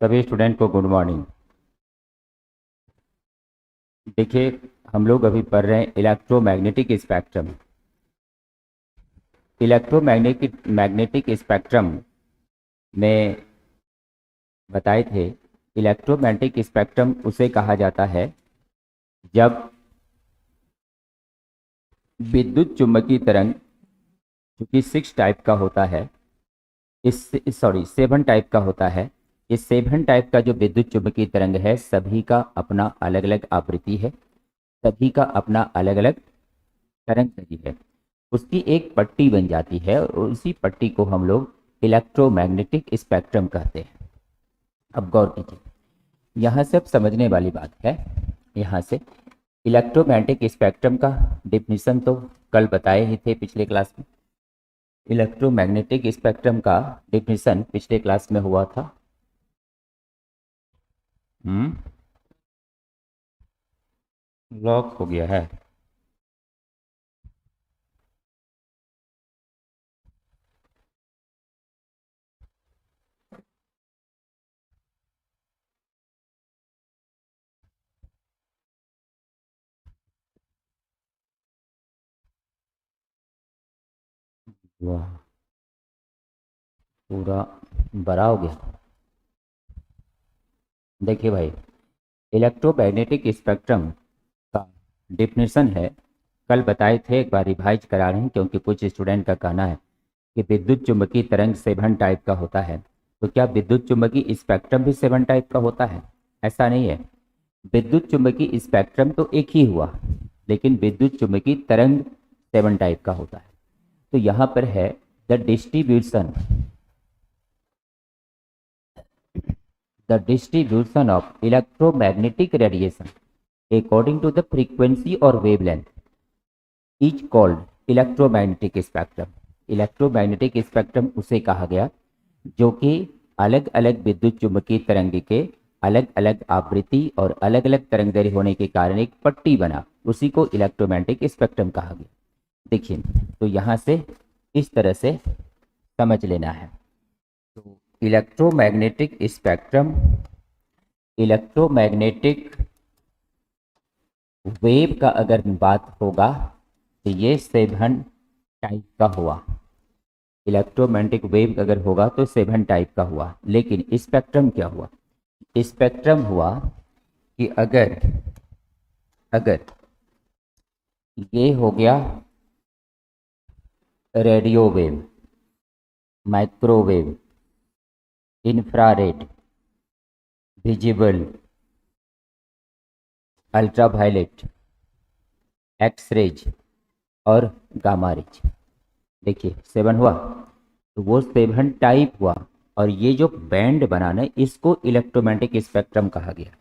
सभी स्टूडेंट को good morning. देखिए, हम लोग अभी पढ़ रहे हैं electromagnetic spectrum. Electromagnetic magnetic spectrum में बताए थे, इलेक्ट्रोमैग्नेटिक स्पेक्ट्रम उसे कहा जाता है जब विद्युत चुम्बकीय तरंग, जो कि 6 टाइप का होता है, इस 7 टाइप का होता है। इस 7 टाइप का जो विद्युत चुम्बकीय तरंग है, सभी का अपना अलग अलग आवृत्ति है, सभी का अपना अलग अलग तरंग दैर्ध्य है। उसकी एक पट्टी बन जाती है और उसी पट्टी को हम लोग इलेक्ट्रोमैग्नेटिक स्पेक्ट्रम कहते हैं। अब गौर कीजिए, यहाँ से अब समझने वाली बात है। यहाँ से इलेक्ट्रोमैग्नेटिक स्पेक्ट्रम का डिफिनीशन तो कल बताए ही थे पिछले क्लास में। इलेक्ट्रोमैग्नेटिक स्पेक्ट्रम का डिफिनीशन पिछले क्लास में हुआ था। लॉक हो गया है। वाह, पूरा बड़ा हो गया। देखिए भाई, इलेक्ट्रोमैग्नेटिक स्पेक्ट्रम का डिफिनीशन है, कल बताए थे, एक बार रिवाइज करा रहे हैं क्योंकि कुछ स्टूडेंट का कहना है कि विद्युत चुम्बकीय तरंग 7 टाइप का होता है। तो क्या विद्युत चुम्बकीय स्पेक्ट्रम भी 7 टाइप का होता है? ऐसा नहीं है। विद्युत चुम्बकीय स्पेक्ट्रम तो एक ही हुआ, लेकिन विद्युत चुम्बकीय तरंग 7 टाइप का होता है। तो यहाँ पर है the distribution of electromagnetic radiation according to the frequency or wavelength each called electromagnetic spectrum. Electromagnetic spectrum उसे कहा गया जो कि अलग अलग विद्युत चुम्बकीय तरंग के अलग अलग आवृत्ति और अलग अलग तरंग दैर्ध्य होने के कारण एक पट्टी बना, उसी को इलेक्ट्रोमैग्नेटिक स्पेक्ट्रम कहा गया। देखिए, तो यहाँ से इस तरह से समझ लेना है। तो इलेक्ट्रोमैग्नेटिक स्पेक्ट्रम, इलेक्ट्रोमैग्नेटिक वेव का अगर बात होगा तो ये 7 टाइप का हुआ। इलेक्ट्रोमैग्नेटिक वेव अगर होगा तो 7 टाइप का हुआ। लेकिन स्पेक्ट्रम क्या हुआ? स्पेक्ट्रम हुआ कि अगर अगर ये हो गया radio wave, microwave, infrared, visible, ultraviolet, X rays और गामा रेज। देखिए 7 हुआ, तो वो 7 टाइप हुआ और ये जो बैंड बनाना, इसको इलेक्ट्रोमैग्नेटिक स्पेक्ट्रम कहा गया।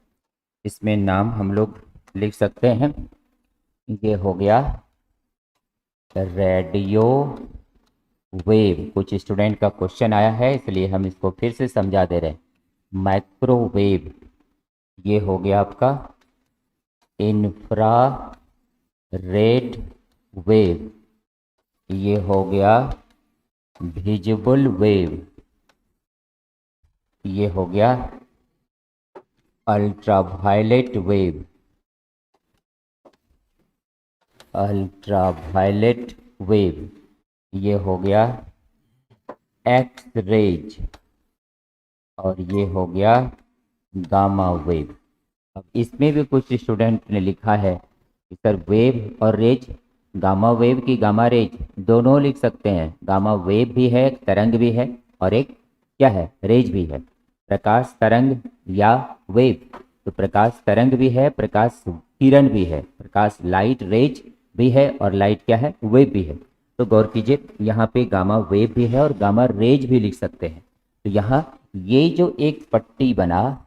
इसमें नाम हम लोग लिख सकते हैं। ये हो गया रेडियो वेव। कुछ स्टूडेंट का क्वेश्चन आया है, इसलिए हम इसको फिर से समझा दे रहे हैं। माइक्रोवेव, ये हो गया आपका इंफ्रारेड वेव, ये हो गया विजिबल वेव, ये हो गया अल्ट्रावायलेट वेव, अल्ट्रावायलेट वेव, ये हो गया एक्स रेज और ये हो गया गामा वेव। अब इसमें भी कुछ स्टूडेंट ने लिखा है कि सर वेव और रेज, गामा वेव की गामा रेज दोनों लिख सकते हैं। गामा वेव भी है, एक तरंग भी है, और एक क्या है, रेज भी है। प्रकाश तरंग या वेव, तो प्रकाश तरंग भी है, प्रकाश किरण भी है, प्रकाश लाइट रेज भी है, और लाइट क्या है, वेव भी है। तो गौर कीजिए, यहाँ पे गामा वेव भी है और गामा रेज भी लिख सकते हैं। तो यहाँ ये जो एक पट्टी बना,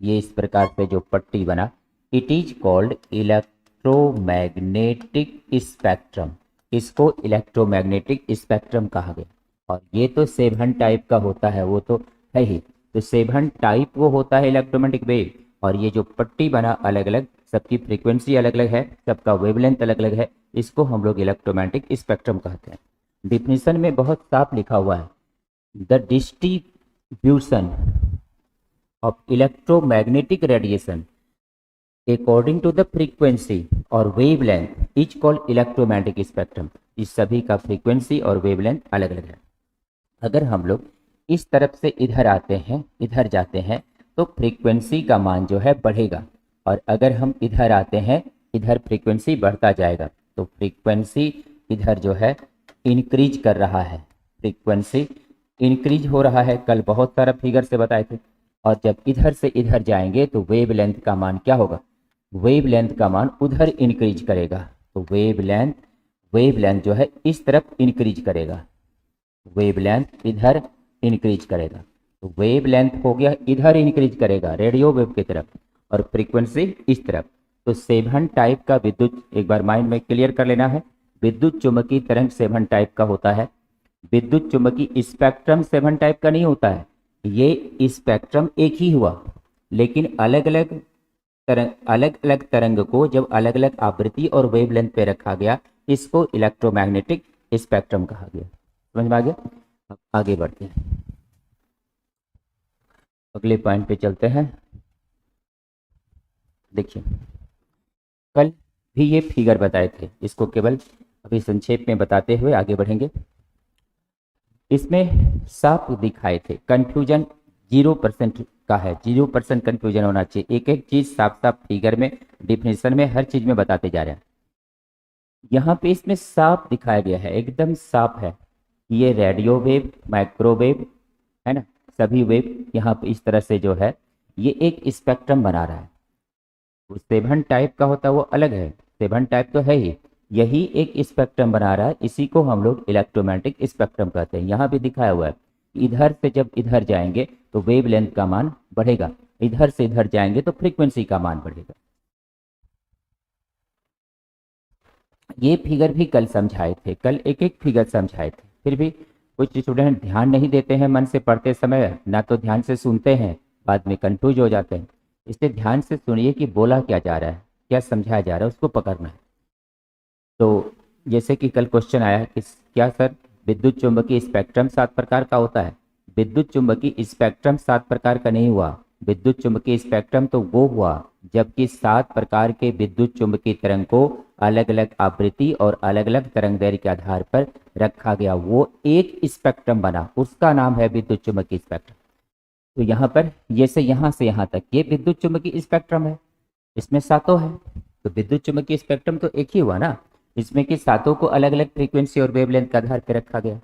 ये इस प्रकार से जो पट्टी बना, it is called electromagnetic spectrum. इसको इलेक्ट्रोमैग्नेटिक स्पेक्ट्रम कहा गया। और ये तो 7 टाइप का होता है, वो तो है ही। तो 7 टाइप वो होता है इलेक्ट्रोमैग्नेटिक वेव, और ये जो पट्टी बना अलग अलग, सबकी फ्रीक्वेंसी अलग अलग है, सबका वेवलेंथ अलग अलग है, इसको हम लोग इलेक्ट्रोमैग्नेटिक स्पेक्ट्रम कहते हैं। डिफिनीशन में बहुत साफ लिखा हुआ है, the distribution of electromagnetic radiation according to the frequency और wavelength is called electromagnetic spectrum. इस सभी का फ्रीक्वेंसी और वेवलेंथ अलग अलग है। अगर हम लोग इस तरफ से इधर आते हैं, इधर जाते हैं, तो फ्रीक्वेंसी का मान जो है बढ़ेगा, और अगर हम इधर आते हैं, इधर फ्रीक्वेंसी बढ़ता जाएगा। तो फ्रीक्वेंसी इधर जो है इंक्रीज कर रहा है, फ्रीक्वेंसी इंक्रीज हो रहा है। कल बहुत सारा फिगर से बताए थे। और जब इधर से इधर जाएंगे तो वेवलेंथ का मान क्या होगा, वेवलेंथ का मान उधर इंक्रीज करेगा। तो वेवलेंथ जो है इस तरफ इंक्रीज करेगा, वेवलेंथ इधर इंक्रीज करेगा। तो वेवलेंथ हो गया इधर इंक्रीज करेगा रेडियो वेव की तरफ, और फ्रीक्वेंसी इस तरफ। तो 7 टाइप का विद्युत, एक बार माइंड में क्लियर कर लेना है, विद्युत चुम्बकीय तरंग 7 टाइप का होता है। विद्युत चुम्बकीय स्पेक्ट्रम 7 टाइप का नहीं होता है। ये स्पेक्ट्रम एक ही हुआ, लेकिन अलग अलग तरंग को जब अलग अलग आवृत्ति और वेवलेंथ पे रखा गया, इसको इलेक्ट्रोमैग्नेटिक स्पेक्ट्रम कहा गया। समझ में आ गया? अब आगे बढ़ते हैं, अगले पॉइंट पे चलते हैं। देखिए, कल भी ये फिगर बताए थे, इसको केवल अभी संक्षेप में बताते हुए आगे बढ़ेंगे। इसमें साफ दिखाए थे, कंफ्यूजन 0% का है, 0% कंफ्यूजन होना चाहिए। एक एक चीज साफ साफ फिगर में, डिफिनेशन में, हर चीज में बताते जा रहे हैं। यहाँ पे इसमें साफ दिखाया गया है, एकदम साफ है। ये रेडियो वेव, माइक्रोवेव है ना, सभी वेव यहाँ पे इस तरह से जो है ये एक स्पेक्ट्रम बना रहा है। वो 7 टाइप का होता है वो अलग है, 7 टाइप तो है ही, यही एक स्पेक्ट्रम बना रहा है। इसी को हम लोग इलेक्ट्रोमैग्नेटिक स्पेक्ट्रम कहते हैं। यहाँ भी दिखाया हुआ है, इधर से जब इधर जाएंगे तो वेवलेंथ का मान बढ़ेगा, इधर से इधर जाएंगे तो फ्रीक्वेंसी का मान बढ़ेगा। ये फिगर भी कल समझाए थे, कल एक एक फिगर समझाए थे, फिर भी कुछ स्टूडेंट ध्यान नहीं देते हैं मन से पढ़ते समय, ना तो ध्यान से सुनते हैं, बाद में कंफ्यूज हो जाते हैं। इसलिए ध्यान से सुनिए कि बोला क्या जा रहा है, क्या समझाया जा रहा है, उसको पकड़ना है। तो जैसे कि कल क्वेश्चन आया कि क्या सर विद्युत चुंबकीय स्पेक्ट्रम 7 प्रकार का होता है? विद्युत चुंबकीय स्पेक्ट्रम 7 प्रकार का नहीं हुआ। विद्युत चुंबकीय स्पेक्ट्रम तो वो हुआ जबकि 7 प्रकार के विद्युत चुंबकीय तरंग को अलग अलग आवृत्ति और अलग अलग तरंग दैर्ध्य के आधार पर रखा गया, वो एक स्पेक्ट्रम बना, उसका नाम है विद्युत चुंबकीय स्पेक्ट्रम। तो यहाँ पर ये से यहाँ तक ये विद्युत चुंबकीय स्पेक्ट्रम है, इसमें सातों है। तो विद्युत चुंबकीय स्पेक्ट्रम तो एक ही हुआ ना, इसमें कि सातों को अलग अलग फ्रीक्वेंसी और वेवलेंथ के आधार पर रखा गया।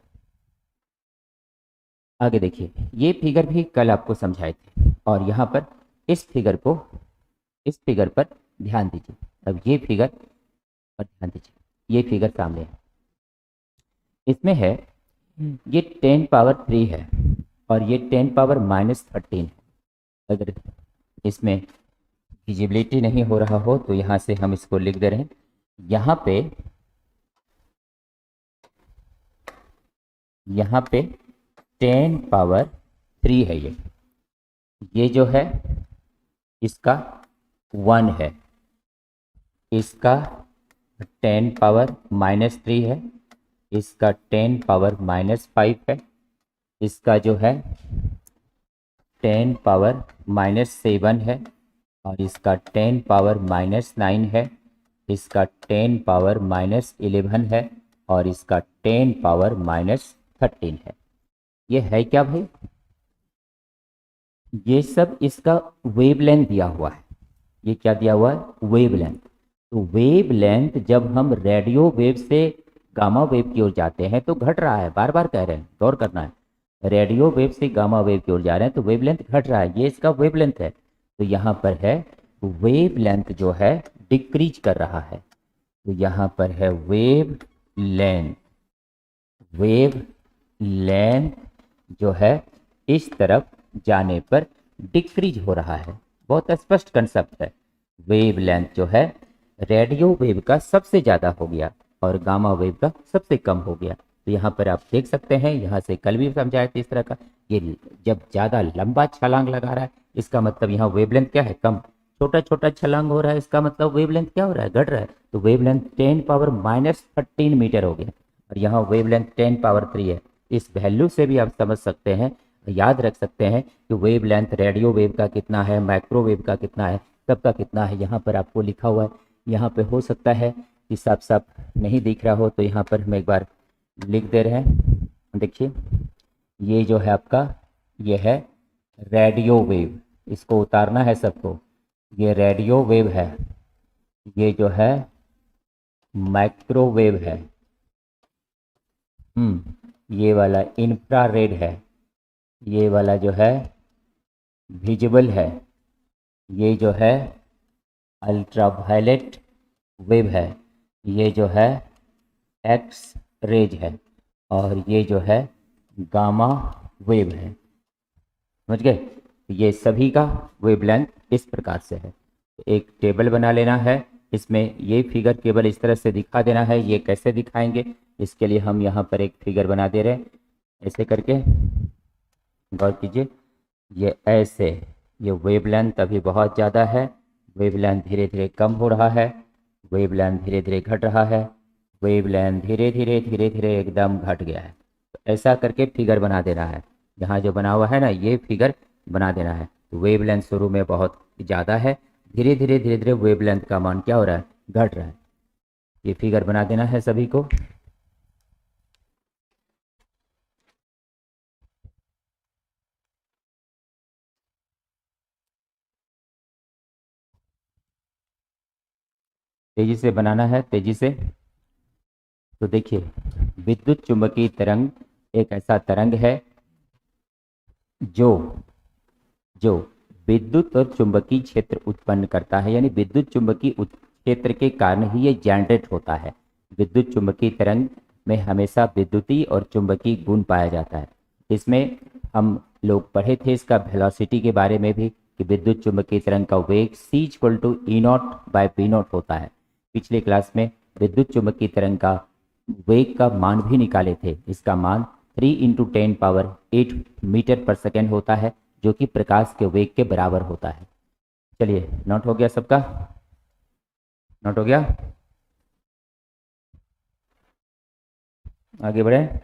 आगे देखिए, ये फिगर भी कल आपको समझाए थे, और यहाँ पर इस फिगर पर ध्यान दीजिए। अब ये फिगर पर ध्यान दीजिए, ये फिगर सामने है, इसमें है ये 10 पावर 3 है और ये 10 पावर -13 है। अगर इसमें विजिबिलिटी नहीं हो रहा हो तो यहाँ से हम इसको लिख दे रहे हैं। यहाँ पे 10 पावर 3 है, ये जो है इसका 1 है, इसका 10 पावर -3 है, इसका 10 पावर -5 है, इसका जो है 10 पावर -7 है, और इसका 10 पावर -9 है, इसका 10 पावर -11 है, और इसका 10 पावर -13 है। ये है क्या भाई? ये सब इसका वेवलेंथ दिया हुआ है। ये क्या दिया हुआ है? वेवलेंथ। तो वेवलेंथ जब हम रेडियो वेव से गामा वेव की ओर जाते हैं तो घट रहा है, बार बार कह रहे हैं, गौर करना है। रेडियो वेव से गामा वेव की ओर जा रहे हैं तो वेवलेंथ घट रहा है, ये इसका वेवलेंथ है। तो यहाँ पर है वेवलेंथ जो है डिक्रीज कर रहा है, तो यहाँ पर है वेवलेंथ जो है इस तरफ जाने पर डिक्रीज हो रहा है। बहुत स्पष्ट कंसेप्ट है। वेवलेंथ जो है रेडियो वेव का सबसे ज़्यादा हो गया और गामा वेव का सबसे कम हो गया। तो यहाँ पर आप देख सकते हैं, यहाँ से कल भी समझाया था इस तरह का, ये जब ज़्यादा लंबा छलांग लगा रहा है इसका मतलब यहाँ वेवलेंथ क्या है? कम। छोटा छोटा छलांग हो रहा है इसका मतलब वेवलेंथ क्या हो रहा है? घट रहा है। तो वेवलेंथ 10 पावर -13 मीटर हो गया और यहाँ वेवलेंथ 10 पावर 3 है। इस वैल्यू से भी आप समझ सकते हैं याद रख सकते हैं कि वेव लेंथ रेडियो वेव का कितना है, माइक्रोवेव का कितना है, सबका कितना है। यहाँ पर आपको लिखा हुआ है, यहाँ पे हो सकता है कि साफ साफ नहीं दिख रहा हो, तो यहाँ पर हम एक बार लिख दे रहे हैं। देखिए ये जो है आपका, ये है रेडियो वेव, इसको उतारना है सबको। ये रेडियो वेव है, ये जो है माइक्रोवेव है, ये वाला इंफ्रारेड है, ये वाला जो है विजिबल है, ये जो है अल्ट्रावायलेट वेव है, ये जो है एक्स रेज है, और ये जो है गामा वेव है। समझ गए? ये सभी का वेवलेंथ इस प्रकार से है। तो एक टेबल बना लेना है, इसमें ये फिगर केवल इस तरह से दिखा देना है। ये कैसे दिखाएंगे, इसके लिए हम यहाँ पर एक फिगर बना दे रहे हैं, ऐसे करके गौर कीजिए। ये ऐसे, ये वेवलेंथ अभी बहुत ज़्यादा है, वेवलेंथ धीरे धीरे कम हो रहा है, वेवलेंथ धीरे धीरे घट रहा है, वेवलेंथ धीरे धीरे एकदम घट गया है। तो ऐसा करके फिगर बना देना है। यहाँ जो बना हुआ है ना, ये फिगर बना देना है। तो वेवलेंथ शुरू में बहुत ज़्यादा है, धीरे धीरे वेवलेंथ का मान क्या हो रहा है, घट रहा है। ये फिगर बना देना है सभी को। तेजी से बनाना है, तेजी से। तो देखिए, विद्युत चुंबकीय तरंग एक ऐसा तरंग है जो जो विद्युत और चुंबकीय क्षेत्र उत्पन्न करता है, यानी विद्युत चुंबकीय क्षेत्र के कारण ही ये जनरेट होता है। विद्युत चुंबकीय तरंग में हमेशा विद्युतीय और चुंबकीय गुण पाया जाता है। इसमें हम लोग पढ़े थे इसका वेलोसिटी के बारे में भी, कि विद्युत चुंबकीय तरंग का वेग c=E0/V0 होता है। पिछले क्लास में विद्युत चुंबकीय तरंग का वेग का मान भी निकाले थे। इसका मान 3 × 10⁸ मीटर पर सेकेंड होता है, जो कि प्रकाश के वेग के बराबर होता है। चलिए, नोट हो गया सबका? नोट हो गया? आगे बढ़े।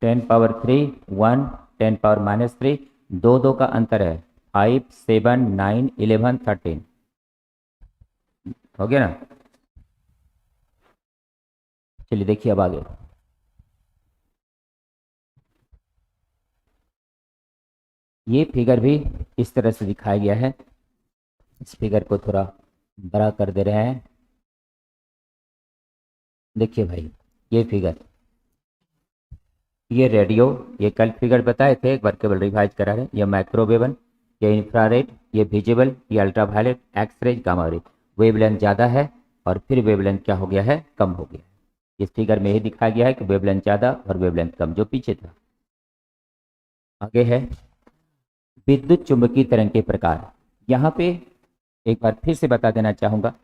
10⁻³ 1, 10⁻³ 2 का अंतर है, 5, 7, 9, 11, 13 हो गया ना। चलिए देखिए अब आगे। ये फिगर भी इस तरह से दिखाया गया है। इस फिगर को थोड़ा बड़ा कर दे रहे हैं। देखिए भाई, ये फिगर, ये रेडियो, ये कल फिगर बताए थे, एक बार केवल रिवाइज करा रहे। ये माइक्रोवेव, ये इंफ्रारेड, ये विजिबल, ये ultraviolet, X rays, gamma ray. Wavelength ज़्यादा है और फिर वेवलेंथ क्या हो गया है, कम हो गया है। इस फिगर में ही दिखाया गया है कि वेवलेंथ ज़्यादा और वेवलेंथ कम, जो पीछे था। आगे है विद्युत चुंबकीय तरंग के प्रकार। यहाँ पे एक बार फिर से बता देना चाहूँगा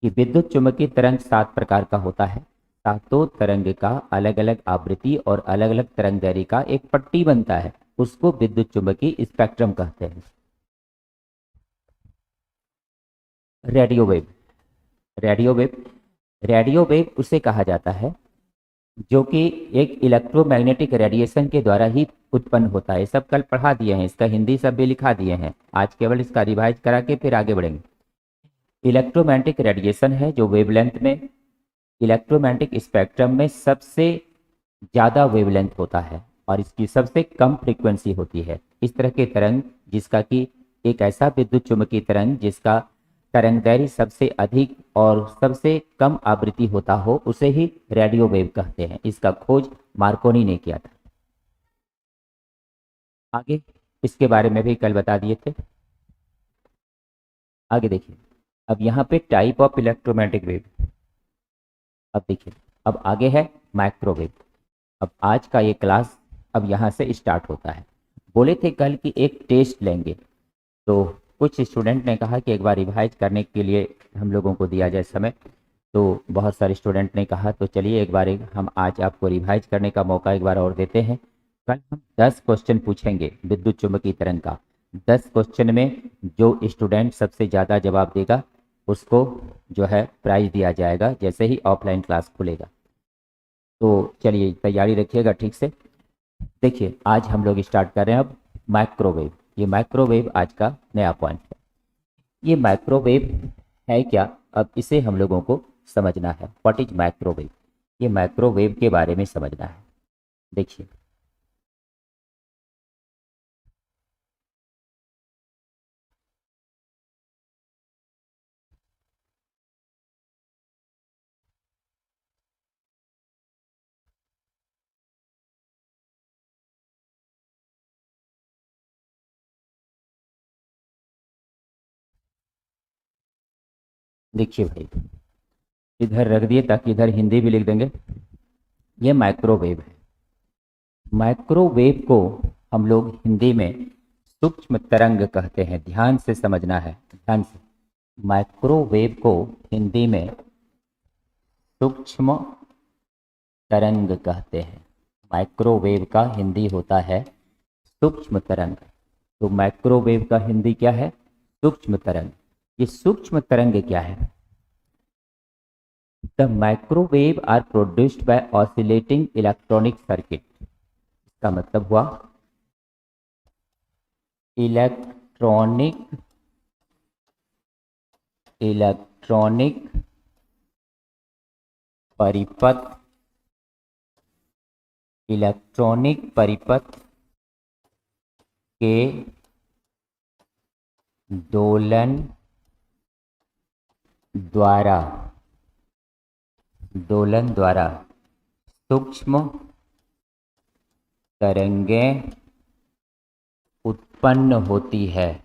कि विद्युत चुंबकीय तरंग 7 प्रकार का होता है। सातों तरंग का अलग अलग आवृत्ति और अलग अलग तरंग दैर्ध्य का एक पट्टी बनता है, उसको विद्युत चुंबकीय स्पेक्ट्रम कहते हैं। Radio wave, radio wave, radio wave उसे कहा जाता है जो कि एक इलेक्ट्रोमैग्नेटिक रेडिएशन के द्वारा ही उत्पन्न होता है। सब कल पढ़ा दिए हैं, इसका हिंदी सब भी लिखा दिए हैं, आज केवल इसका रिवाइज करा के फिर आगे बढ़ेंगे। इलेक्ट्रोमैग्नेटिक रेडिएशन है जो वेवलेंथ में, इलेक्ट्रोमैग्नेटिक स्पेक्ट्रम में सबसे ज़्यादा वेवलेंथ होता है और इसकी सबसे कम फ्रीक्वेंसी होती है। इस तरह के तरंग, जिसका कि एक ऐसा विद्युत चुंबकीय तरंग जिसका तरंगदैर्घ्य सबसे अधिक और सबसे कम आवृत्ति होता हो, उसे ही रेडियो वेव कहते हैं। इसका खोज मार्कोनी ने किया था। आगे इसके बारे में भी कल बता दिए थे। आगे देखिए, अब यहाँ पे टाइप ऑफ इलेक्ट्रोमैग्नेटिक वेव। अब देखिए, अब आगे है माइक्रोवेव। अब आज का ये क्लास अब यहाँ से स्टार्ट होता है। बोले थे कल कि एक टेस्ट लेंगे, तो कुछ स्टूडेंट ने कहा कि एक बार रिवाइज करने के लिए हम लोगों को दिया जाए समय, तो बहुत सारे स्टूडेंट ने कहा तो चलिए एक बार हम आज आपको रिवाइज करने का मौका एक बार और देते हैं। कल हम 10 क्वेश्चन पूछेंगे विद्युत चुंबकीय तरंग का। 10 क्वेश्चन में जो स्टूडेंट सबसे ज़्यादा जवाब देगा उसको जो है प्राइज दिया जाएगा जैसे ही ऑफलाइन क्लास खुलेगा। तो चलिए तैयारी रखिएगा ठीक से। देखिए आज हम लोग स्टार्ट कर रहे हैं अब माइक्रोवेव। ये माइक्रोवेव आज का नया पॉइंट है। ये माइक्रोवेव है क्या, अब इसे हम लोगों को समझना है। व्हाट इज माइक्रोवेव, ये माइक्रोवेव के बारे में समझना है। देखिए देखिए भाई, इधर रख दिए ताकि इधर हिंदी भी लिख देंगे। ये माइक्रोवेव है। माइक्रोवेव को हम लोग हिंदी में सूक्ष्म तरंग कहते हैं। ध्यान से समझना है, ध्यान से। माइक्रोवेव को हिंदी में सूक्ष्म तरंग कहते हैं। माइक्रोवेव का हिंदी होता है सूक्ष्म तरंग। तो माइक्रोवेव का हिंदी क्या है? सूक्ष्म तरंग। ये सूक्ष्म तरंग क्या है? The microwave are produced by oscillating electronic circuit. इसका मतलब हुआ इलेक्ट्रॉनिक परिपथ, इलेक्ट्रॉनिक परिपथ के दोलन द्वारा सूक्ष्म तरंगें उत्पन्न होती है।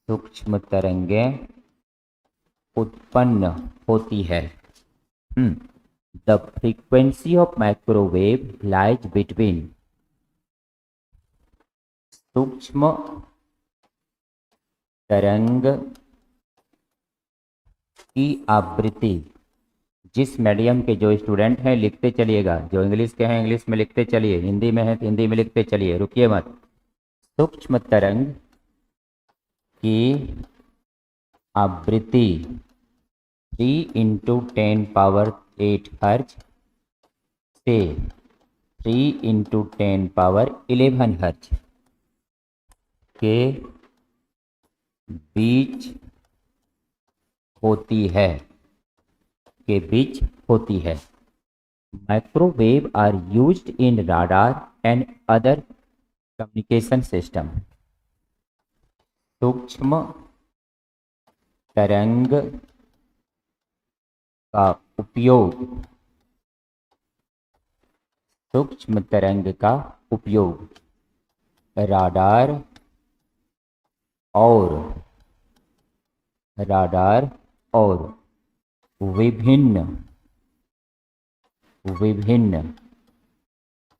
सूक्ष्म तरंगें उत्पन्न होती है। The frequency of microwave lies between सूक्ष्म तरंग की आवृत्ति। जिस मीडियम के जो स्टूडेंट हैं लिखते चलिएगा, जो इंग्लिश के हैं इंग्लिश में लिखते चलिए, हिंदी में है तो हिंदी में लिखते चलिए, रुकिए मत। सूक्ष्म तरंग की आवृत्ति 3 × 10⁸ हर्ज से 3 × 10⁻11 हर्ज के बीच होती है। Microwave are used in radar and other communication system. सूक्ष्म तरंग का उपयोग राडार और विभिन्न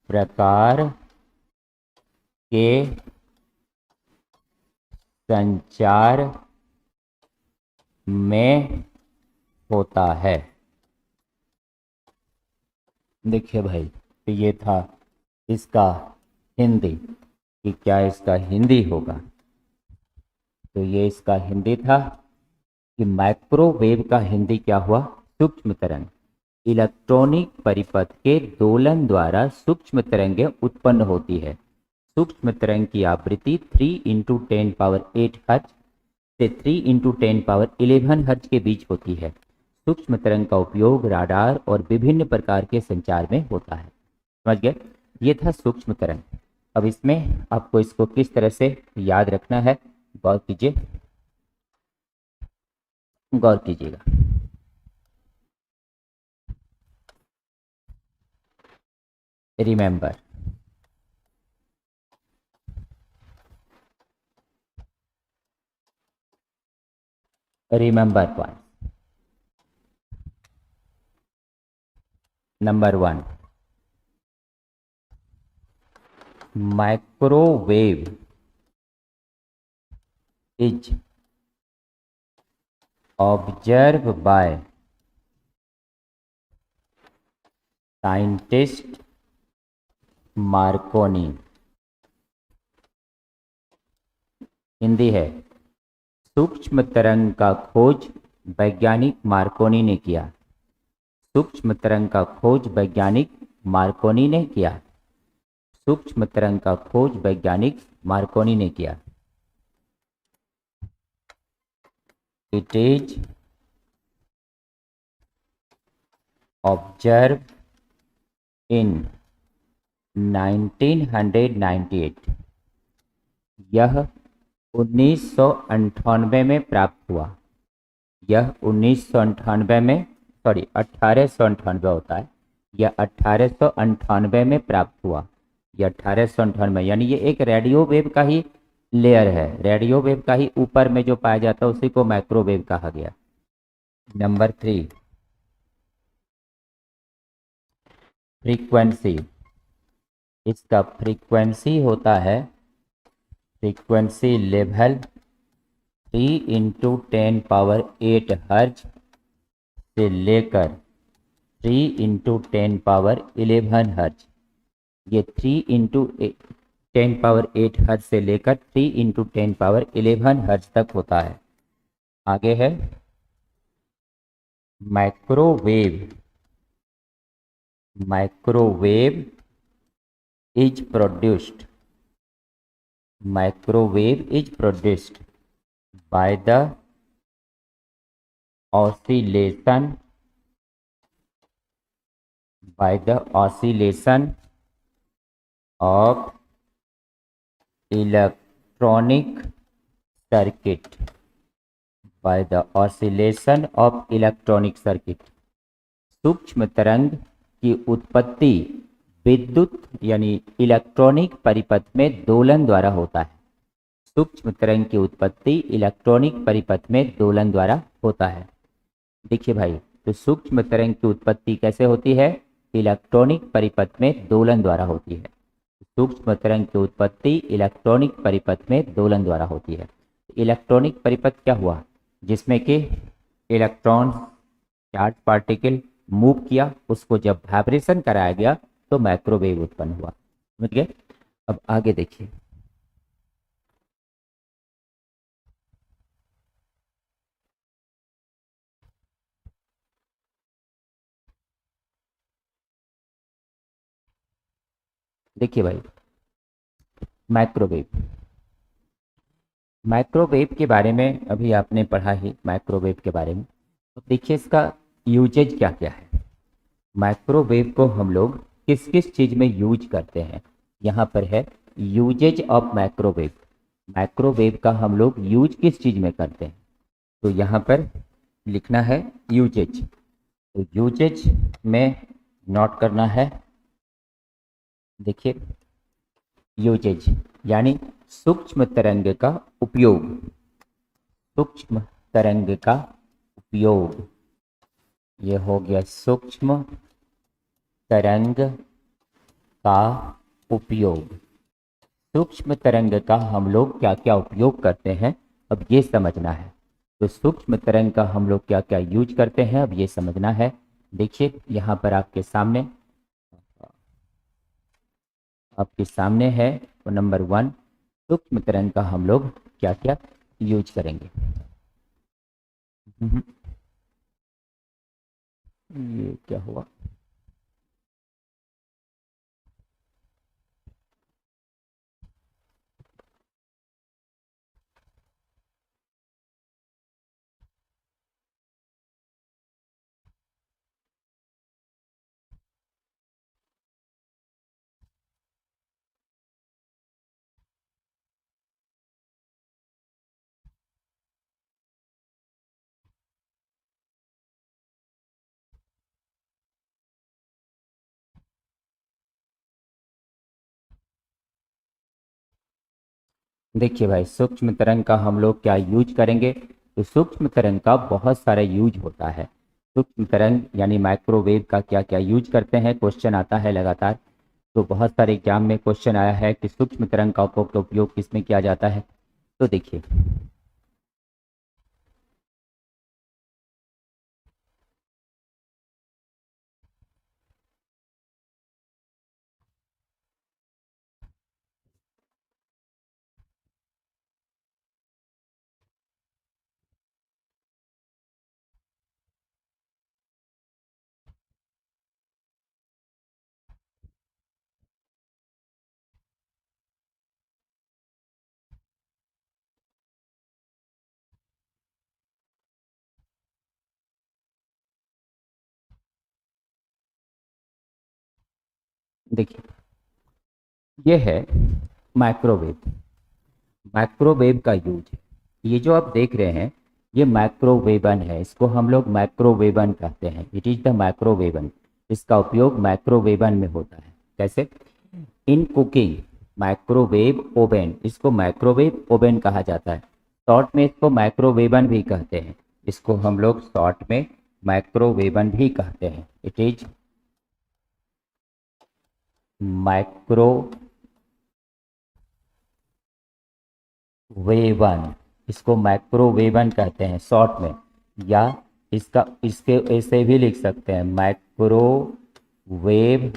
प्रकार के संचार में होता है। देखिए भाई, तो ये था इसका हिंदी कि क्या इसका हिंदी होगा। तो ये इसका हिंदी था कि माइक्रोवेव का हिंदी क्या हुआ? सूक्ष्म तरंग। इलेक्ट्रॉनिक परिपथ के दोलन द्वारा सूक्ष्म तरंगें उत्पन्न होती है। सूक्ष्म तरंग की आवृत्ति 3 × 10⁸ हर्ज से 3 × 10⁻11 हर्ज के बीच होती है। सूक्ष्म तरंग का उपयोग राडार और विभिन्न प्रकार के संचार में होता है। समझ गए? ये था सूक्ष्म तरंग। अब इसमें आपको इसको किस तरह से याद रखना है, गौर कीजिएगा। Remember, point number 1, microwave is observe by scientist Markovnikov. Hindi है, सूक्ष्म तरंग का खोज वैज्ञानिक मार्कोनी ने किया। सूक्ष्म तरंग का खोज वैज्ञानिक मार्कोनी ने किया। सूक्ष्म तरंग का खोज वैज्ञानिक मार्कोनी ने किया। It is observe in 1998। यह 1998 में प्राप्त हुआ। यह 1998 में, सॉरी 1898 होता है, यह 1898 में प्राप्त हुआ। यह 1898, यानी ये एक रेडियो वेव का ही लेयर है, रेडियो वेव का ही ऊपर में जो पाया जाता है उसी को माइक्रोवेव कहा गया। Number 3, frequency. इसका फ्रीक्वेंसी होता है, फ्रीक्वेंसी लेवल 3 × 10⁸ हर्ज से लेकर 3 × 10⁻11 हर्ज। ये 3 × 10⁸ हर्ज से लेकर 3 × 10⁻11 हर्ज तक होता है। आगे है microwave. Microwave is produced, microwave is produced by the oscillation, by the oscillation of electronic circuit, by the oscillation of electronic circuit। सूक्ष्म तरंग की उत्पत्ति विद्युत यानी इलेक्ट्रॉनिक परिपथ में दोलन द्वारा होता है। सूक्ष्म तरंग की उत्पत्ति इलेक्ट्रॉनिक परिपथ में दोलन द्वारा होता है। देखिए भाई, तो सूक्ष्म तरंग की उत्पत्ति कैसे होती है? इलेक्ट्रॉनिक परिपथ में दोलन द्वारा होती है। सूक्ष्म तरंग की उत्पत्ति इलेक्ट्रॉनिक परिपथ में दोलन द्वारा होती है। इलेक्ट्रॉनिक परिपथ क्या हुआ? जिसमें कि इलेक्ट्रॉन चार्ज पार्टिकल मूव किया, उसको जब वाइब्रेशन कराया गया तो माइक्रोवेव उत्पन्न हुआ। समझ गए? अब आगे देखिए, देखिए भाई, माइक्रोवेव। माइक्रोवेव के बारे में अभी आपने पढ़ा ही, माइक्रोवेव के बारे में। तो देखिए इसका यूजेज क्या क्या है। माइक्रोवेव को हम लोग किस किस चीज में यूज करते हैं? यहाँ पर है यूजेज ऑफ माइक्रोवेव। माइक्रोवेव का हम लोग यूज किस चीज में करते हैं? तो यहाँ पर लिखना है यूजेज। तो यूजेज में नोट करना है। देखिए, यूजेज यानी सूक्ष्म तरंग का उपयोग, सूक्ष्म तरंग का उपयोग। ये हो गया सूक्ष्म तरंग का उपयोग। सूक्ष्म तरंग का हम लोग क्या क्या उपयोग करते हैं, अब ये समझना है। तो सूक्ष्म तरंग का हम लोग क्या क्या यूज करते हैं, अब ये समझना है। देखिए यहाँ पर आपके सामने है नंबर 1, सूक्ष्म तरंग का हम लोग क्या क्या यूज करेंगे। ये क्या हुआ? देखिए भाई, सूक्ष्म तरंग का हम लोग क्या यूज करेंगे? तो सूक्ष्म तरंग का बहुत सारा यूज होता है। सूक्ष्म तरंग यानी माइक्रोवेव का क्या क्या यूज करते हैं, क्वेश्चन आता है लगातार। तो बहुत सारे एग्जाम में क्वेश्चन आया है कि सूक्ष्म तरंग का उपयोग किस में किया जाता है। तो देखिए, देखिए ये है माइक्रोवेव। माइक्रोवेव का यूज है, ये जो आप देख रहे हैं ये माइक्रोवेवन है, इसको हम लोग माइक्रोवेवन कहते हैं। It is the microwave oven. इसका उपयोग माइक्रोवेवन में होता है। कैसे? इन कुकिंग, माइक्रोवेव ओवन, इसको माइक्रोवेव ओवन कहा जाता है। शॉर्ट में इसको माइक्रोवेवन भी कहते हैं। इसको हम लोग शॉर्ट में माइक्रोवेवन भी कहते हैं। इट इज माइक्रोवेवन, इसको माइक्रोवेवन कहते हैं शॉर्ट में। या इसका इसके ऐसे भी लिख सकते हैं, माइक्रोवेव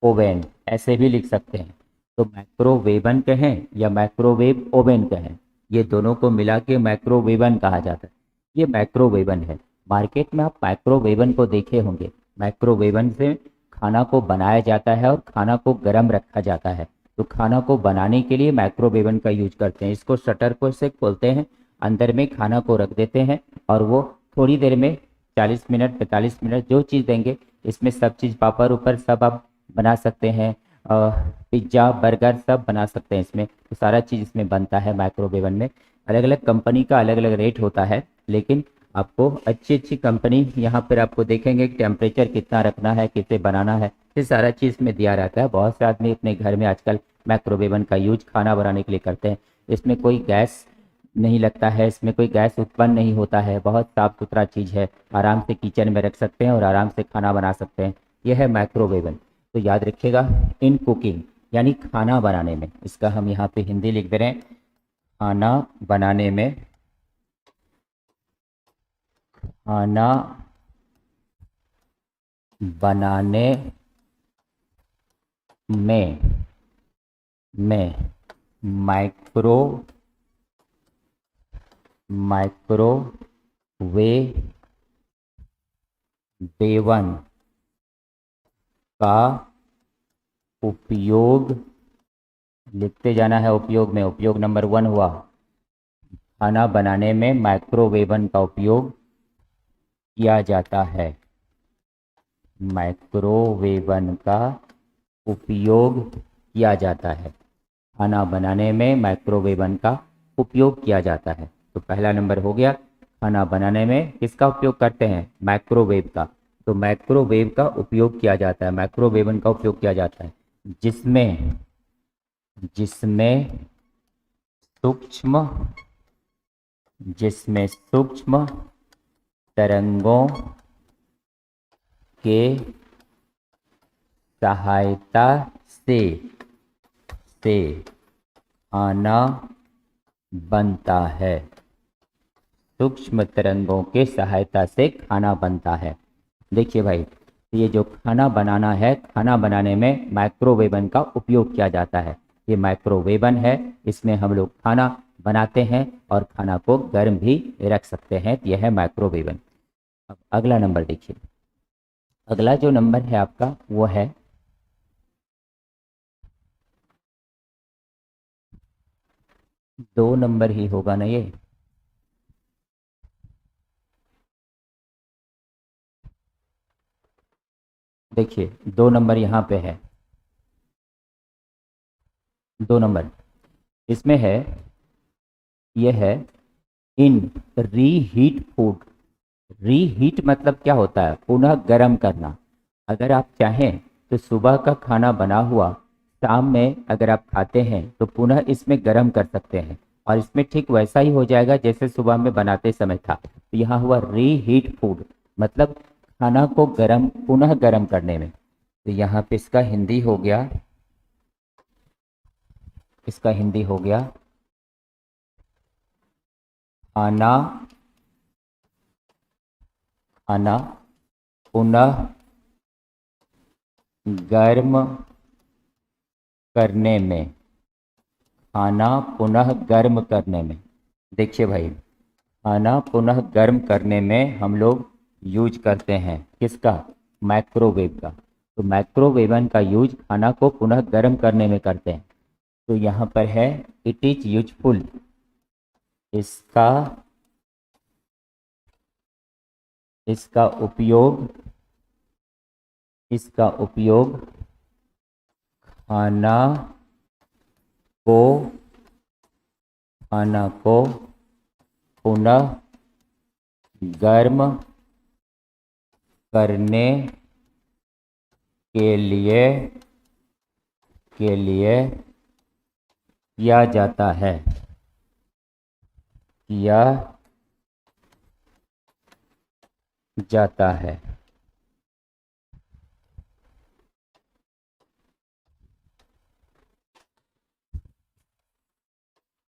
ओवन, ऐसे भी लिख सकते हैं। तो माइक्रोवेवन कहें या माइक्रोवेव ओवन कहें, ये दोनों को मिला के माइक्रोवेवन कहा जाता है। ये माइक्रोवेवन है। मार्केट में आप माइक्रोवेवन को देखे होंगे। माइक्रोवेवन से खाना को बनाया जाता है और खाना को गर्म रखा जाता है। तो खाना को बनाने के लिए माइक्रोवेवन का यूज करते हैं। इसको शटर को से खोलते हैं, अंदर में खाना को रख देते हैं और वो थोड़ी देर में 40 मिनट 45 मिनट जो चीज़ देंगे, इसमें सब चीज़ पापड़ ऊपर सब आप बना सकते हैं। पिज्ज़ा बर्गर सब बना सकते हैं इसमें। तो सारा चीज़ इसमें बनता है माइक्रोवेवन में। अलग अलग कंपनी का अलग अलग रेट होता है, लेकिन आपको अच्छी अच्छी कंपनी यहाँ पर आपको देखेंगे कि टेम्परेचर कितना रखना है, किसे बनाना है, ये सारा चीज़ में दिया रहता है। बहुत से आदमी अपने घर में आजकल माइक्रोवेवन का यूज खाना बनाने के लिए करते हैं। इसमें कोई गैस नहीं लगता है, इसमें कोई गैस उत्पन्न नहीं होता है। बहुत साफ सुथरा चीज़ है, आराम से किचन में रख सकते हैं और आराम से खाना बना सकते हैं। यह है माइक्रोवेवन। तो याद रखिएगा, इन कुकिंग यानी खाना बनाने में, इसका हम यहाँ पे हिंदी लिख दे रहे हैं, खाना बनाने में, खाना बनाने में माइक्रोवेवन का उपयोग, लिखते जाना है उपयोग में। उपयोग नंबर 1 हुआ, खाना बनाने में माइक्रोवेवन का उपयोग किया जाता है। माइक्रोवेवन का उपयोग किया जाता है। खाना बनाने में माइक्रोवेवन का उपयोग किया जाता है। तो पहला नंबर हो गया, खाना बनाने में किसका उपयोग करते हैं? माइक्रोवेव का। तो माइक्रोवेव का उपयोग किया जाता है, माइक्रोवेवन का उपयोग किया जाता है, जिसमें जिसमें सूक्ष्म जिसमें सूक्ष्म तरंगों के सहायता से खाना बनता है। सूक्ष्म तरंगों के सहायता से खाना बनता है। देखिए भाई, ये जो खाना बनाना है, खाना बनाने में माइक्रोवेवन का उपयोग किया जाता है। ये माइक्रोवेवन है, इसमें हम लोग खाना बनाते हैं और खाना को गर्म भी रख सकते हैं। यह है माइक्रोवेवन। अब अगला नंबर देखिए। अगला जो नंबर है आपका वो है 2 नंबर ही होगा ना ये। देखिए 2 नंबर यहाँ पे है। 2 नंबर इसमें है, ये है इन रीहीट फूड। रीहीट मतलब क्या होता है? पुनः गर्म करना। अगर आप चाहें तो सुबह का खाना बना हुआ शाम में अगर आप खाते हैं तो पुनः इसमें गर्म कर सकते हैं और इसमें ठीक वैसा ही हो जाएगा जैसे सुबह में बनाते समय था। तो यहाँ हुआ रीहीट फूड, मतलब खाना को गर्म, पुनः गर्म करने में। तो यहाँ पे इसका हिंदी हो गया, इसका हिंदी हो गया खाना खाना पुनः गर्म करने में। खाना पुनः गर्म करने में, देखिए भाई, खाना पुनः गर्म करने में हम लोग यूज करते हैं किसका? माइक्रोवेव का। तो माइक्रोवेवन का यूज खाना को पुनः गर्म करने में करते हैं। तो यहाँ पर है इट इज यूजफुल। इसका इसका उपयोग खाना को पुनः गर्म करने के लिए किया जाता है।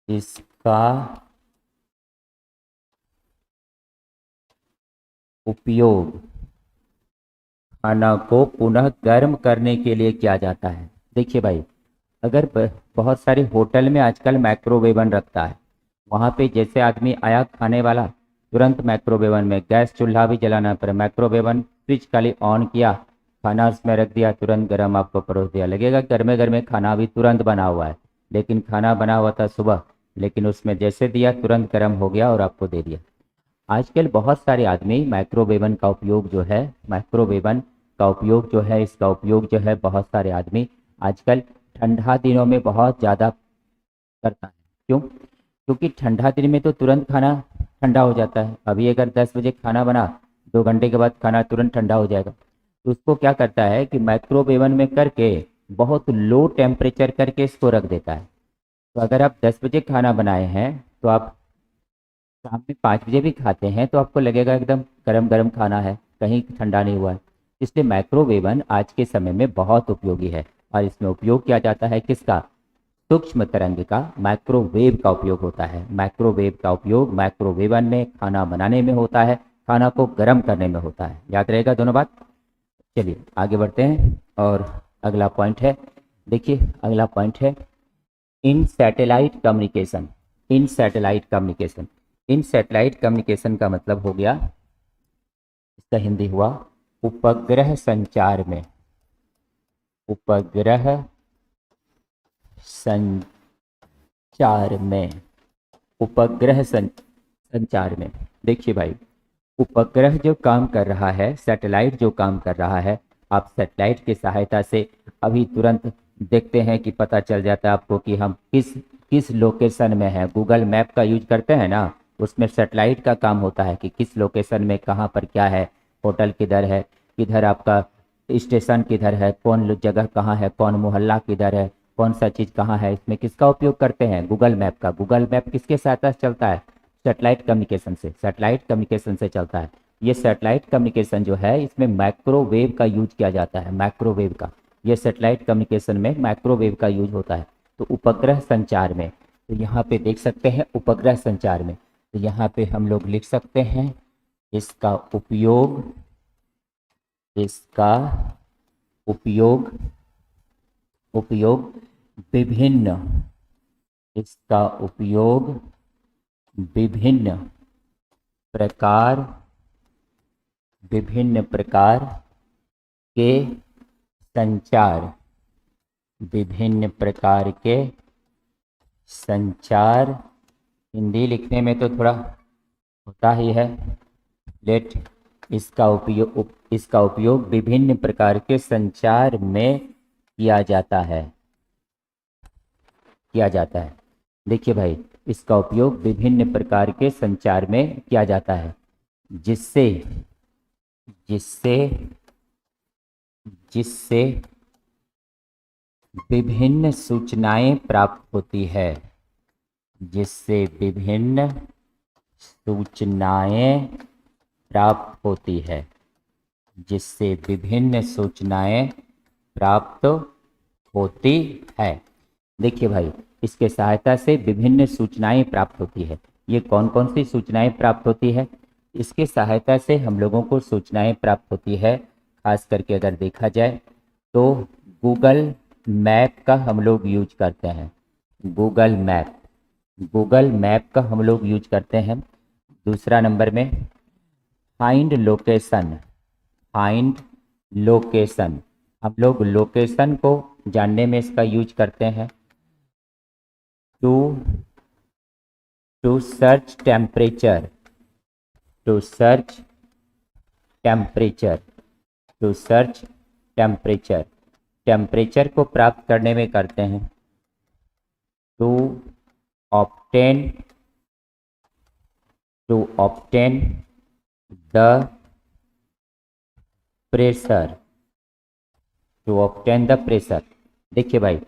इसका उपयोग खाना को पुनः गर्म करने के लिए किया जाता है। देखिए भाई, अगर बहुत सारे होटल में आजकल माइक्रोवेवन रखता है, वहाँ पे जैसे आदमी आया खाने वाला, तुरंत माइक्रोवेवन में, गैस चूल्हा भी जलाना पड़े, माइक्रोवेवन स्विच खाली ऑन किया, खाना उसमें रख दिया, तुरंत गर्म आपको परोस दिया। लगेगा घर में खाना अभी तुरंत बना हुआ है, लेकिन खाना बना हुआ था सुबह, लेकिन उसमें जैसे दिया तुरंत गर्म हो गया और आपको दे दिया। आजकल बहुत सारे आदमी माइक्रोवेवन का उपयोग जो है, इसका उपयोग जो है बहुत सारे आदमी आजकल ठंडा दिनों में बहुत ज़्यादा करता है। क्यों? क्योंकि ठंडा दिन में तो तुरंत खाना ठंडा हो जाता है। अभी अगर 10 बजे खाना बना, 2 घंटे के बाद खाना तुरंत ठंडा हो जाएगा। तो उसको क्या करता है कि माइक्रोवेवन में करके बहुत लो टेम्परेचर करके इसको रख देता है। तो अगर आप 10 बजे खाना बनाए हैं तो आप शाम में 5 बजे भी खाते हैं तो आपको लगेगा एकदम गरम गरम खाना है, कहीं ठंडा नहीं हुआ है। इसलिए माइक्रोवेवन आज के समय में बहुत उपयोगी है। और इसमें उपयोग किया जाता है किसका? सूक्ष्म तरंग का, माइक्रोवेव का उपयोग होता है। माइक्रोवेव का उपयोग माइक्रोवेवन में खाना बनाने में होता है, खाना को गर्म करने में होता है। याद रहेगा दोनों बात। चलिए आगे बढ़ते हैं और अगला पॉइंट है, देखिए अगला पॉइंट है इन सैटेलाइट कम्युनिकेशन। इन सैटेलाइट कम्युनिकेशन, इन सैटेलाइट कम्युनिकेशन का मतलब हो गया, इसका हिंदी हुआ उपग्रह संचार में। उपग्रह संचार में, संचार में। देखिए भाई, उपग्रह जो काम कर रहा है, सैटेलाइट जो काम कर रहा है, आप सैटेलाइट की सहायता से अभी तुरंत देखते हैं कि पता चल जाता है आपको कि हम किस लोकेशन में हैं। गूगल मैप का यूज करते हैं ना, उसमें सैटेलाइट का काम होता है कि किस लोकेशन में कहाँ पर क्या है, होटल किधर है, किधर आपका स्टेशन किधर है, कौन जगह कहाँ है, कौन मोहल्ला किधर है, कौन सा चीज़ कहाँ है। इसमें किसका उपयोग करते हैं? गूगल मैप का। गूगल मैप किसके सहायता से चलता है? सैटेलाइट कम्युनिकेशन से। सैटेलाइट कम्युनिकेशन से चलता है। ये सैटेलाइट कम्युनिकेशन जो है, इसमें माइक्रोवेव का यूज किया जाता है। माइक्रोवेव का, ये सैटेलाइट कम्युनिकेशन में माइक्रोवेव का यूज होता है। तो उपग्रह संचार में, तो यहाँ पे देख सकते हैं उपग्रह संचार में, तो यहाँ पे हम लोग लिख सकते हैं इसका उपयोग, विभिन्न, इसका उपयोग विभिन्न प्रकार के संचार, विभिन्न प्रकार के संचार। हिंदी लिखने में तो थोड़ा होता ही है लेट। इसका उपयोग विभिन्न प्रकार के संचार में किया जाता है। देखिए भाई, इसका उपयोग विभिन्न प्रकार के संचार में किया जाता है, जिससे विभिन्न सूचनाएं प्राप्त होती है। जिससे विभिन्न सूचनाएं प्राप्त होती है। जिससे विभिन्न सूचनाएं प्राप्त होती है। देखिए भाई, इसके सहायता से विभिन्न सूचनाएं प्राप्त होती है। ये कौन कौन सी सूचनाएं प्राप्त होती है? इसके सहायता से हम लोगों को सूचनाएं प्राप्त होती है, खास करके अगर देखा जाए तो गूगल मैप का हम लोग यूज करते हैं। गूगल मैप का हम लोग यूज करते हैं। दूसरा नंबर में फाइंड लोकेशन। हम लोग लोकेशन को जानने में इसका यूज करते हैं। टू सर्च टेम्परेचर, टेम्परेचर को प्राप्त करने में करते हैं, to obtain the pressure, to obtain the pressure. देखिए भाई,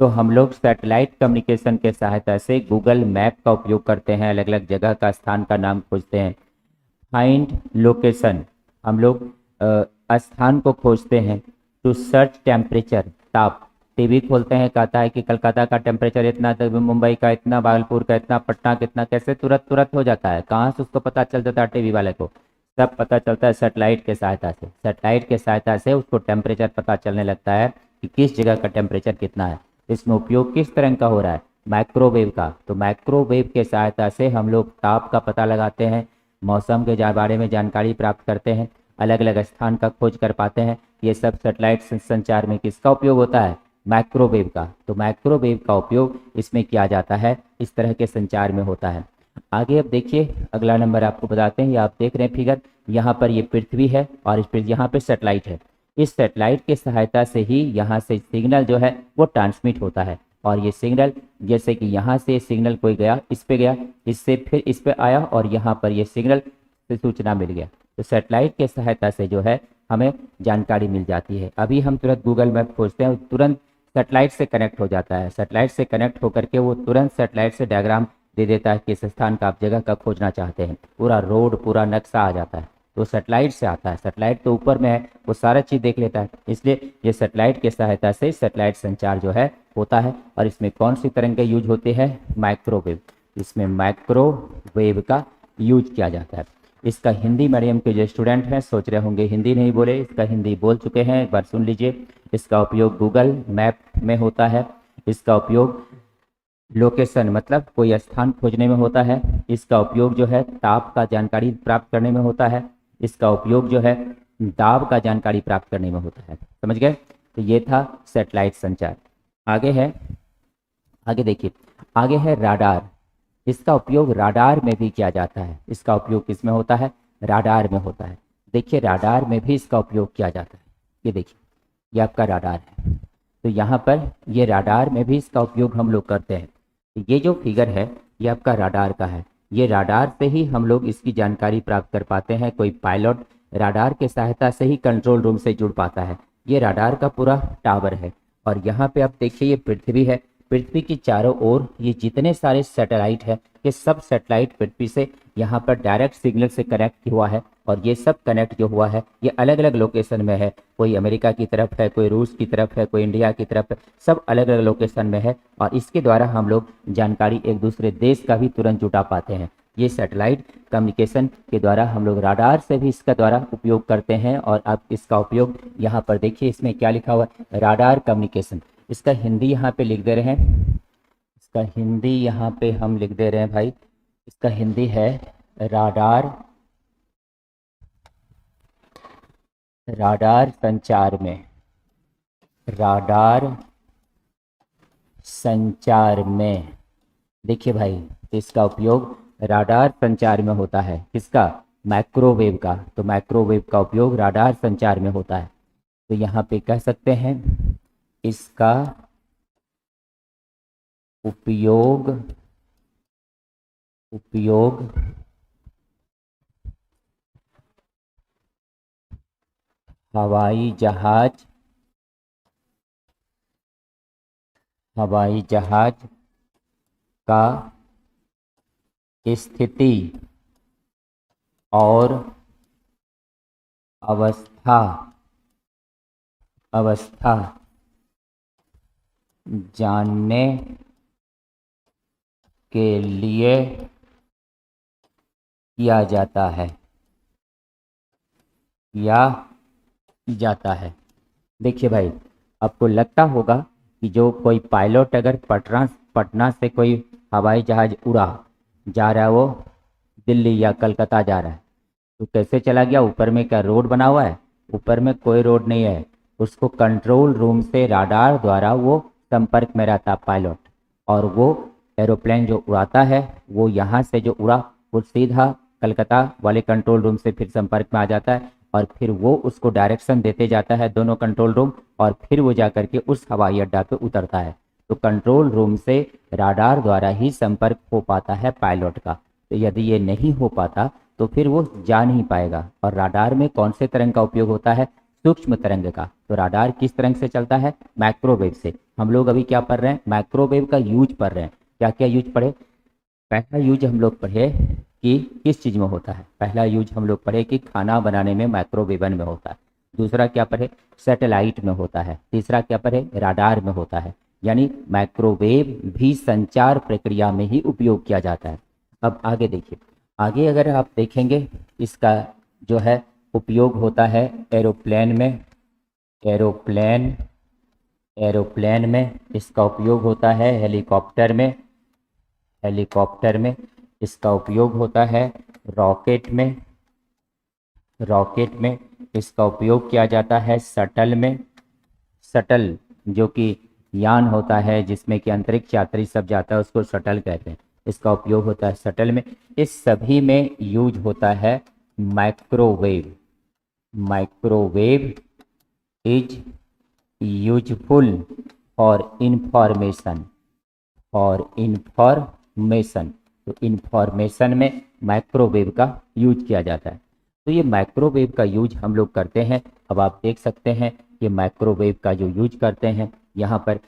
तो हम लोग सैटेलाइट कम्युनिकेशन के सहायता से गूगल मैप का उपयोग करते हैं, अलग अलग जगह का स्थान का नाम खोजते हैं। फाइंड लोकेशन, हम लोग स्थान को खोजते हैं। टू सर्च टेम्परेचर, ताप, टीवी खोलते हैं, कहता है कि कलकत्ता का टेम्परेचर इतना, मुंबई का इतना, भागलपुर का इतना, पटना कितना, कैसे तुरंत हो जाता है, कहाँ से उसको पता चल जाता है टीवी वाले को? सब पता चलता है सेटेलाइट के सहायता से। सेटेलाइट के सहायता से उसको टेम्परेचर पता चलने लगता है कि किस जगह का टेम्परेचर कितना है। इसमें उपयोग किस तरह का हो रहा है? माइक्रोवेव का। तो माइक्रोवेव के सहायता से हम लोग ताप का पता लगाते हैं, मौसम के बारे में जानकारी प्राप्त करते हैं, अलग अलग स्थान का खोज कर पाते हैं। ये सब सेटेलाइट संचार में किसका उपयोग होता है? माइक्रोवेव का। तो माइक्रोवेव का उपयोग इसमें किया जाता है, इस तरह के संचार में होता है। आगे अब देखिए, अगला नंबर आपको बताते हैं। ये आप देख रहे हैं फिगर, यहाँ पर ये पृथ्वी है और यहाँ पे सेटेलाइट है। इस सेटेलाइट के सहायता से ही यहाँ से सिग्नल जो है वो ट्रांसमिट होता है। और ये सिग्नल, जैसे कि यहाँ से सिग्नल कोई गया, इस पे गया, इससे फिर इस पे आया और यहाँ पर ये सिग्नल से सूचना मिल गया। तो सेटेलाइट के सहायता से जो है हमें जानकारी मिल जाती है। अभी हम तुरंत गूगल मैप खोजते हैं, तुरंत सेटेलाइट से कनेक्ट हो जाता है। सेटेलाइट से कनेक्ट होकर के वो तुरंत सेटेलाइट से डायग्राम दे देता है किस स्थान का आप जगह का खोजना चाहते हैं। पूरा रोड, पूरा नक्शा आ जाता है। तो सेटेलाइट से आता है, सेटेलाइट तो ऊपर में है, वो सारा चीज़ देख लेता है। इसलिए ये सेटेलाइट के सहायता से सेटेलाइट संचार जो है होता है। और इसमें कौन सी तरह के यूज होते हैं? माइक्रोवेव। इसमें माइक्रोवेव का यूज किया जाता है। इसका हिंदी मीडियम के जो स्टूडेंट हैं सोच रहे होंगे हिंदी नहीं बोले, इसका हिंदी बोल चुके हैं, एक बार सुन लीजिए। इसका उपयोग गूगल मैप में होता है। इसका उपयोग लोकेशन मतलब कोई स्थान खोजने में होता है। इसका उपयोग जो है ताप का जानकारी प्राप्त करने में होता है। इसका उपयोग जो है दाब का जानकारी प्राप्त करने में होता है। समझ गए? तो ये था सैटेलाइट संचार। आगे है, आगे देखिए, आगे है राडार। इसका उपयोग राडार में भी किया जाता है। इसका उपयोग किस में होता है? राडार में होता है। देखिए, राडार में भी इसका उपयोग किया जाता है। ये देखिए, ये आपका राडार है। तो यहाँ पर ये राडार में भी इसका उपयोग हम लोग करते हैं। ये जो फिगर है ये आपका राडार का है। ये राडार से ही हम लोग इसकी जानकारी प्राप्त कर पाते हैं। कोई पायलट राडार के सहायता से ही कंट्रोल रूम से जुड़ पाता है। ये राडार का पूरा टावर है। और यहाँ पे आप देखिए, ये पृथ्वी है। पृथ्वी की चारों ओर ये जितने सारे सैटेलाइट है, ये सब सैटेलाइट पृथ्वी से यहाँ पर डायरेक्ट सिग्नल से कनेक्ट हुआ है। और ये सब कनेक्ट जो हुआ है ये अलग अलग लोकेशन में है। कोई अमेरिका की तरफ है, कोई रूस की तरफ है, कोई इंडिया की तरफ है, सब अलग अलग लोकेशन में है। और इसके द्वारा हम लोग जानकारी एक दूसरे देश का भी तुरंत जुटा पाते हैं। ये सैटेलाइट कम्युनिकेशन के द्वारा हम लोग राडार से भी इसका द्वारा उपयोग करते हैं। और अब इसका उपयोग यहाँ पर देखिए, इसमें क्या लिखा हुआ है? Radar communication. इसका हिंदी यहाँ पे लिख दे रहे हैं। इसका हिंदी यहाँ पे हम लिख दे रहे हैं भाई। इसका हिंदी है राडार, राडार संचार में, राडार संचार में। देखिए भाई, इसका उपयोग राडार संचार में होता है। किसका? माइक्रोवेव का। तो माइक्रोवेव का उपयोग राडार संचार में होता है। तो यहाँ पे कह सकते हैं इसका उपयोग हवाई जहाज का स्थिति और अवस्था जानने के लिए किया जाता है। देखिए भाई, आपको लगता होगा कि जो कोई पायलट अगर पटना से कोई हवाई जहाज उड़ा जा रहा है, वो दिल्ली या कलकत्ता जा रहा है, तो कैसे चला गया? ऊपर में क्या रोड बना हुआ है? ऊपर में कोई रोड नहीं है। उसको कंट्रोल रूम से राडार द्वारा वो संपर्क में रहता पायलट, और वो एरोप्लेन जो उड़ाता है वो यहाँ से जो उड़ा वो सीधा कलकत्ता वाले कंट्रोल रूम से फिर संपर्क में आ जाता है। और फिर वो उसको डायरेक्शन देते जाता है दोनों कंट्रोल रूम, और फिर वो जा करके उस हवाई अड्डा पे उतरता है। तो कंट्रोल रूम से राडार द्वारा ही संपर्क हो पाता है पायलट का। तो यदि ये नहीं हो पाता तो फिर वो जा नहीं पाएगा। और राडार में कौन से तरंग का उपयोग होता है? सूक्ष्म तरंग का। तो राडार किस तरंग से चलता है? माइक्रोवेव से। हम लोग अभी क्या पढ़ रहे हैं? माइक्रोवेव का यूज पढ़ रहे हैं। क्या क्या यूज पढ़े? पहला यूज हम लोग पढ़े कि किस चीज़ में होता है। पहला यूज हम लोग पढ़े कि खाना बनाने में माइक्रोवेवन में होता है। दूसरा क्या पढ़े? सैटेलाइट में होता है। तीसरा क्या पढ़े? राडार में होता है। यानी माइक्रोवेव भी संचार प्रक्रिया में ही उपयोग किया जाता है। अब आगे देखिए, आगे अगर आप देखेंगे इसका जो है उपयोग होता है एरोप्लेन में। एरोप्लेन में इसका उपयोग होता है। हेलीकॉप्टर में इसका उपयोग होता है। रॉकेट में इसका उपयोग किया जाता है। शटल जो कि यान होता है जिसमें कि अंतरिक्ष यात्री सब जाता है उसको शटल कहते हैं, इसका उपयोग होता है शटल में। इस सभी में यूज होता है microwave. Microwave is useful for information. तो इंफॉर्मेशन में माइक्रोवेव का यूज किया जाता है। तो ये माइक्रोवेव का यूज हम लोग करते हैं। अब आप देख सकते हैं कि माइक्रोवेव का जो यूज करते हैं यहाँ पर,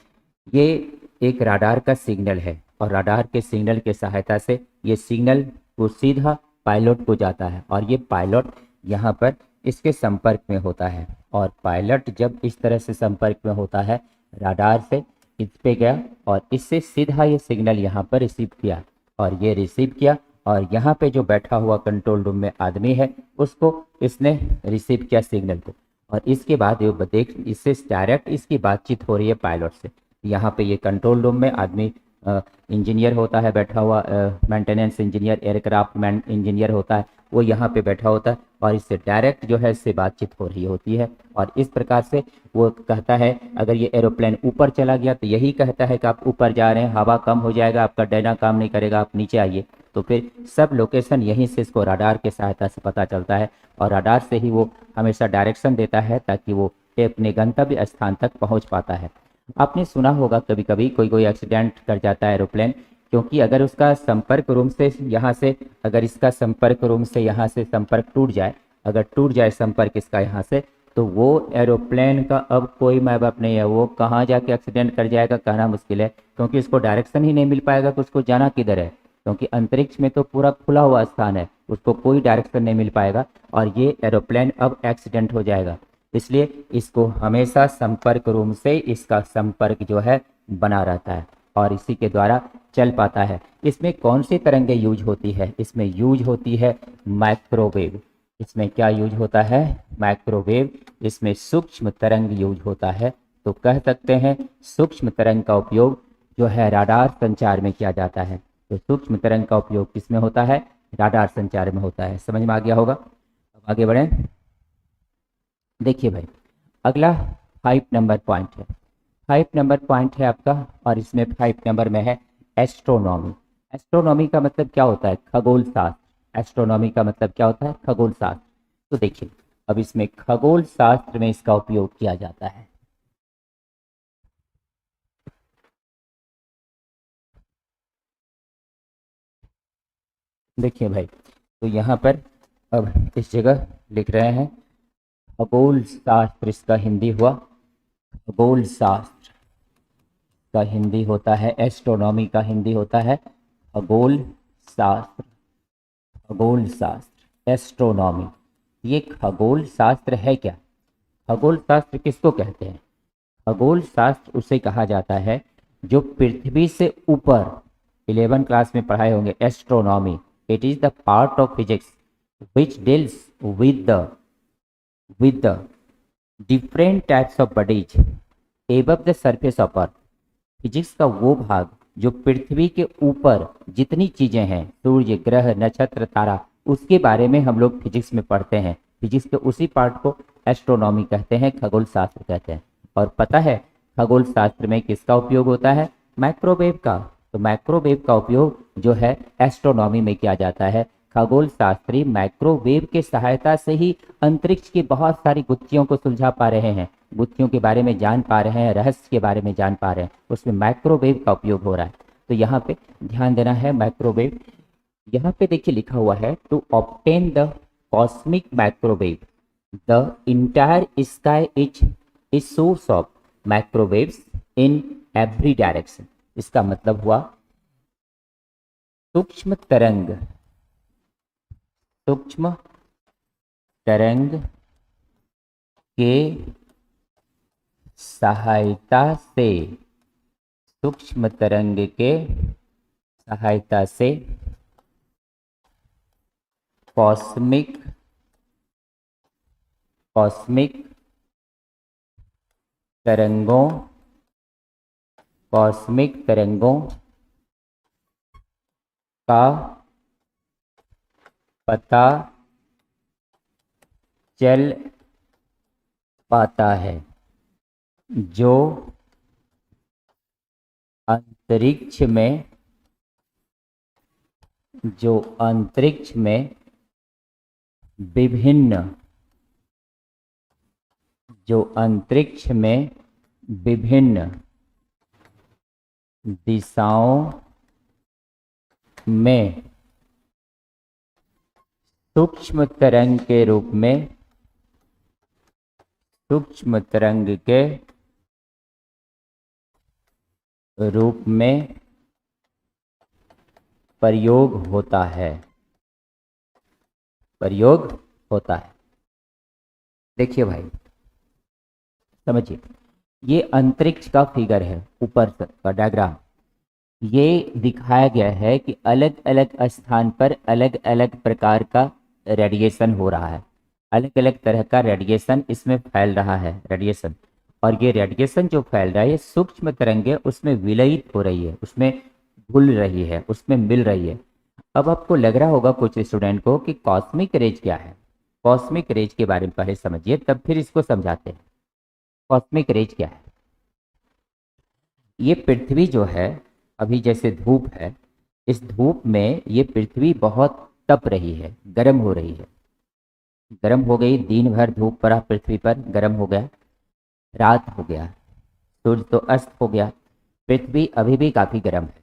ये एक राडार का सिग्नल है और राडार के सिग्नल के सहायता से ये सिग्नल को सीधा पायलट को जाता है और ये पायलट यहाँ पर इसके संपर्क में होता है। और पायलट जब इस तरह से संपर्क में होता है राडार से, इस पे गया और इससे सीधा ये सिग्नल यहाँ पर रिसीव किया और ये रिसीव किया, और यहाँ पे जो बैठा हुआ कंट्रोल रूम में आदमी है उसको इसने रिसीव किया सिग्नल को, और इसके बाद ये देख इससे डायरेक्ट इसकी बातचीत हो रही है पायलट से। यहाँ पे ये कंट्रोल रूम में आदमी इंजीनियर होता है बैठा हुआ, मेंटेनेंस इंजीनियर, एयरक्राफ्ट इंजीनियर होता है, वो यहाँ पे बैठा होता है और इससे डायरेक्ट जो है इससे बातचीत हो रही होती है। और इस प्रकार से वो कहता है, अगर ये एरोप्लेन ऊपर चला गया तो यही कहता है कि आप ऊपर जा रहे हैं, हवा कम हो जाएगा, आपका डैना काम नहीं करेगा, आप नीचे आइए। तो फिर सब लोकेशन यहीं से इसको राडार के सहायता से पता चलता है और राडार से ही वो हमेशा डायरेक्शन देता है ताकि वो अपने गंतव्य स्थान तक पहुँच पाता है। आपने सुना होगा कभी कभी कोई एक्सीडेंट कर जाता है एरोप्लेन, क्योंकि अगर उसका संपर्क रूम से यहाँ से, अगर इसका संपर्क रूम से यहाँ से संपर्क टूट जाए, अगर टूट जाए संपर्क इसका यहाँ से, तो वो एरोप्लेन का अब कोई माँ बाप नहीं है, वो कहाँ जाके एक्सीडेंट कर जाएगा कहना मुश्किल है, क्योंकि उसको डायरेक्शन ही नहीं मिल पाएगा कि उसको जाना किधर है, क्योंकि अंतरिक्ष में तो पूरा खुला हुआ स्थान है, उसको कोई डायरेक्शन नहीं मिल पाएगा और ये एरोप्लेन अब एक्सीडेंट हो जाएगा। इसलिए इसको हमेशा संपर्क रूम से इसका संपर्क जो है बना रहता है और इसी के द्वारा चल पाता है। इसमें कौन सी तरंगें यूज होती है? इसमें यूज होती है माइक्रोवेव। इसमें क्या यूज होता है? माइक्रोवेव। इसमें सूक्ष्म तरंग यूज होता है। तो कह सकते हैं सूक्ष्म तरंग का उपयोग जो है राडार संचार में किया जाता है। तो सूक्ष्म तरंग का उपयोग किसमें होता है? राडार संचार में होता है। समझ में आ गया होगा। अब आगे बढ़ें। देखिए भाई, अगला 5 नंबर पॉइंट है। 5 नंबर पॉइंट है आपका और इसमें 5 नंबर में है एस्ट्रोनॉमी। एस्ट्रोनॉमी का मतलब क्या होता है? खगोल शास्त्र। एस्ट्रोनॉमी का मतलब क्या होता है? खगोल शास्त्र। तो देखिए, अब इसमें खगोल शास्त्र में इसका उपयोग किया जाता है। देखिए भाई, तो यहाँ पर अब इस जगह लिख रहे हैं खगोल शास्त्र, इसका हिंदी हुआ खगोल शास्त्र, का हिंदी होता है एस्ट्रोनॉमी, का हिंदी होता है खगोल शास्त्र। खगोल शास्त्र, एस्ट्रोनॉमी, ये खगोल शास्त्र है क्या? खगोल शास्त्र किसको कहते हैं? खगोल शास्त्र उसे कहा जाता है जो पृथ्वी से ऊपर, 11 क्लास में पढ़ाए होंगे astronomy. It is the part of physics which deals with the different types of bodies above the surface of earth। Physics का वो भाग जो पृथ्वी के ऊपर जितनी चीजें हैं, सूर्य, ग्रह, नक्षत्र, तारा, उसके बारे में हम लोग फिजिक्स में पढ़ते हैं। फिजिक्स के उसी पार्ट को एस्ट्रोनॉमी कहते हैं, खगोल शास्त्र कहते हैं। और पता है खगोल शास्त्र में किसका उपयोग होता है? माइक्रोवेव का। तो माइक्रोवेव का उपयोग जो है एस्ट्रोनॉमी में किया जाता है। खगोल शास्त्री माइक्रोवेव के सहायता से ही अंतरिक्ष की बहुत सारी गुत्थियों को सुलझा पा रहे हैं, गुत्थियों के बारे में जान पा रहे हैं, रहस्य के बारे में जान पा रहे हैं, उसमें माइक्रोवेव का उपयोग हो रहा है। तो यहाँ पे ध्यान देना है माइक्रोवेव। यहाँ पे देखिए लिखा हुआ है to obtain the cosmic microwave the entire sky is source of microwaves in every direction. इसका मतलब हुआ सूक्ष्म तरंग के सहायता से, सूक्ष्म तरंग के सहायता से कॉस्मिक तरंगों का पता चल पाता है, जो अंतरिक्ष में विभिन्न दिशाओं में सूक्ष्म तरंग के रूप में प्रयोग होता है। देखिए भाई, समझिए, ये अंतरिक्ष का फिगर है, ऊपर का डायग्राम। ये दिखाया गया है कि अलग अलग स्थान पर अलग अलग प्रकार का रेडिएशन हो रहा है, अलग अलग तरह का रेडिएशन इसमें फैल रहा है, रेडिएशन। और ये रेडिएशन जो फैल रहा है, ये सूक्ष्म तरंगें उसमें विलयित हो रही है, उसमें घुल रही है, उसमें मिल रही है। अब आपको लग रहा होगा कुछ स्टूडेंट को कि कॉस्मिक रेज क्या है। कॉस्मिक रेज के बारे में पहले समझिए, तब फिर इसको समझाते हैं। कॉस्मिक रेज क्या है? ये पृथ्वी जो है, अभी जैसे धूप है, इस धूप में ये पृथ्वी बहुत तप रही है, गर्म हो रही है, गर्म हो गई। दिन भर धूप पड़ा पृथ्वी पर, गर्म हो गया, रात हो गया, सूर्य तो अस्त हो गया, पृथ्वी अभी भी काफी गर्म है।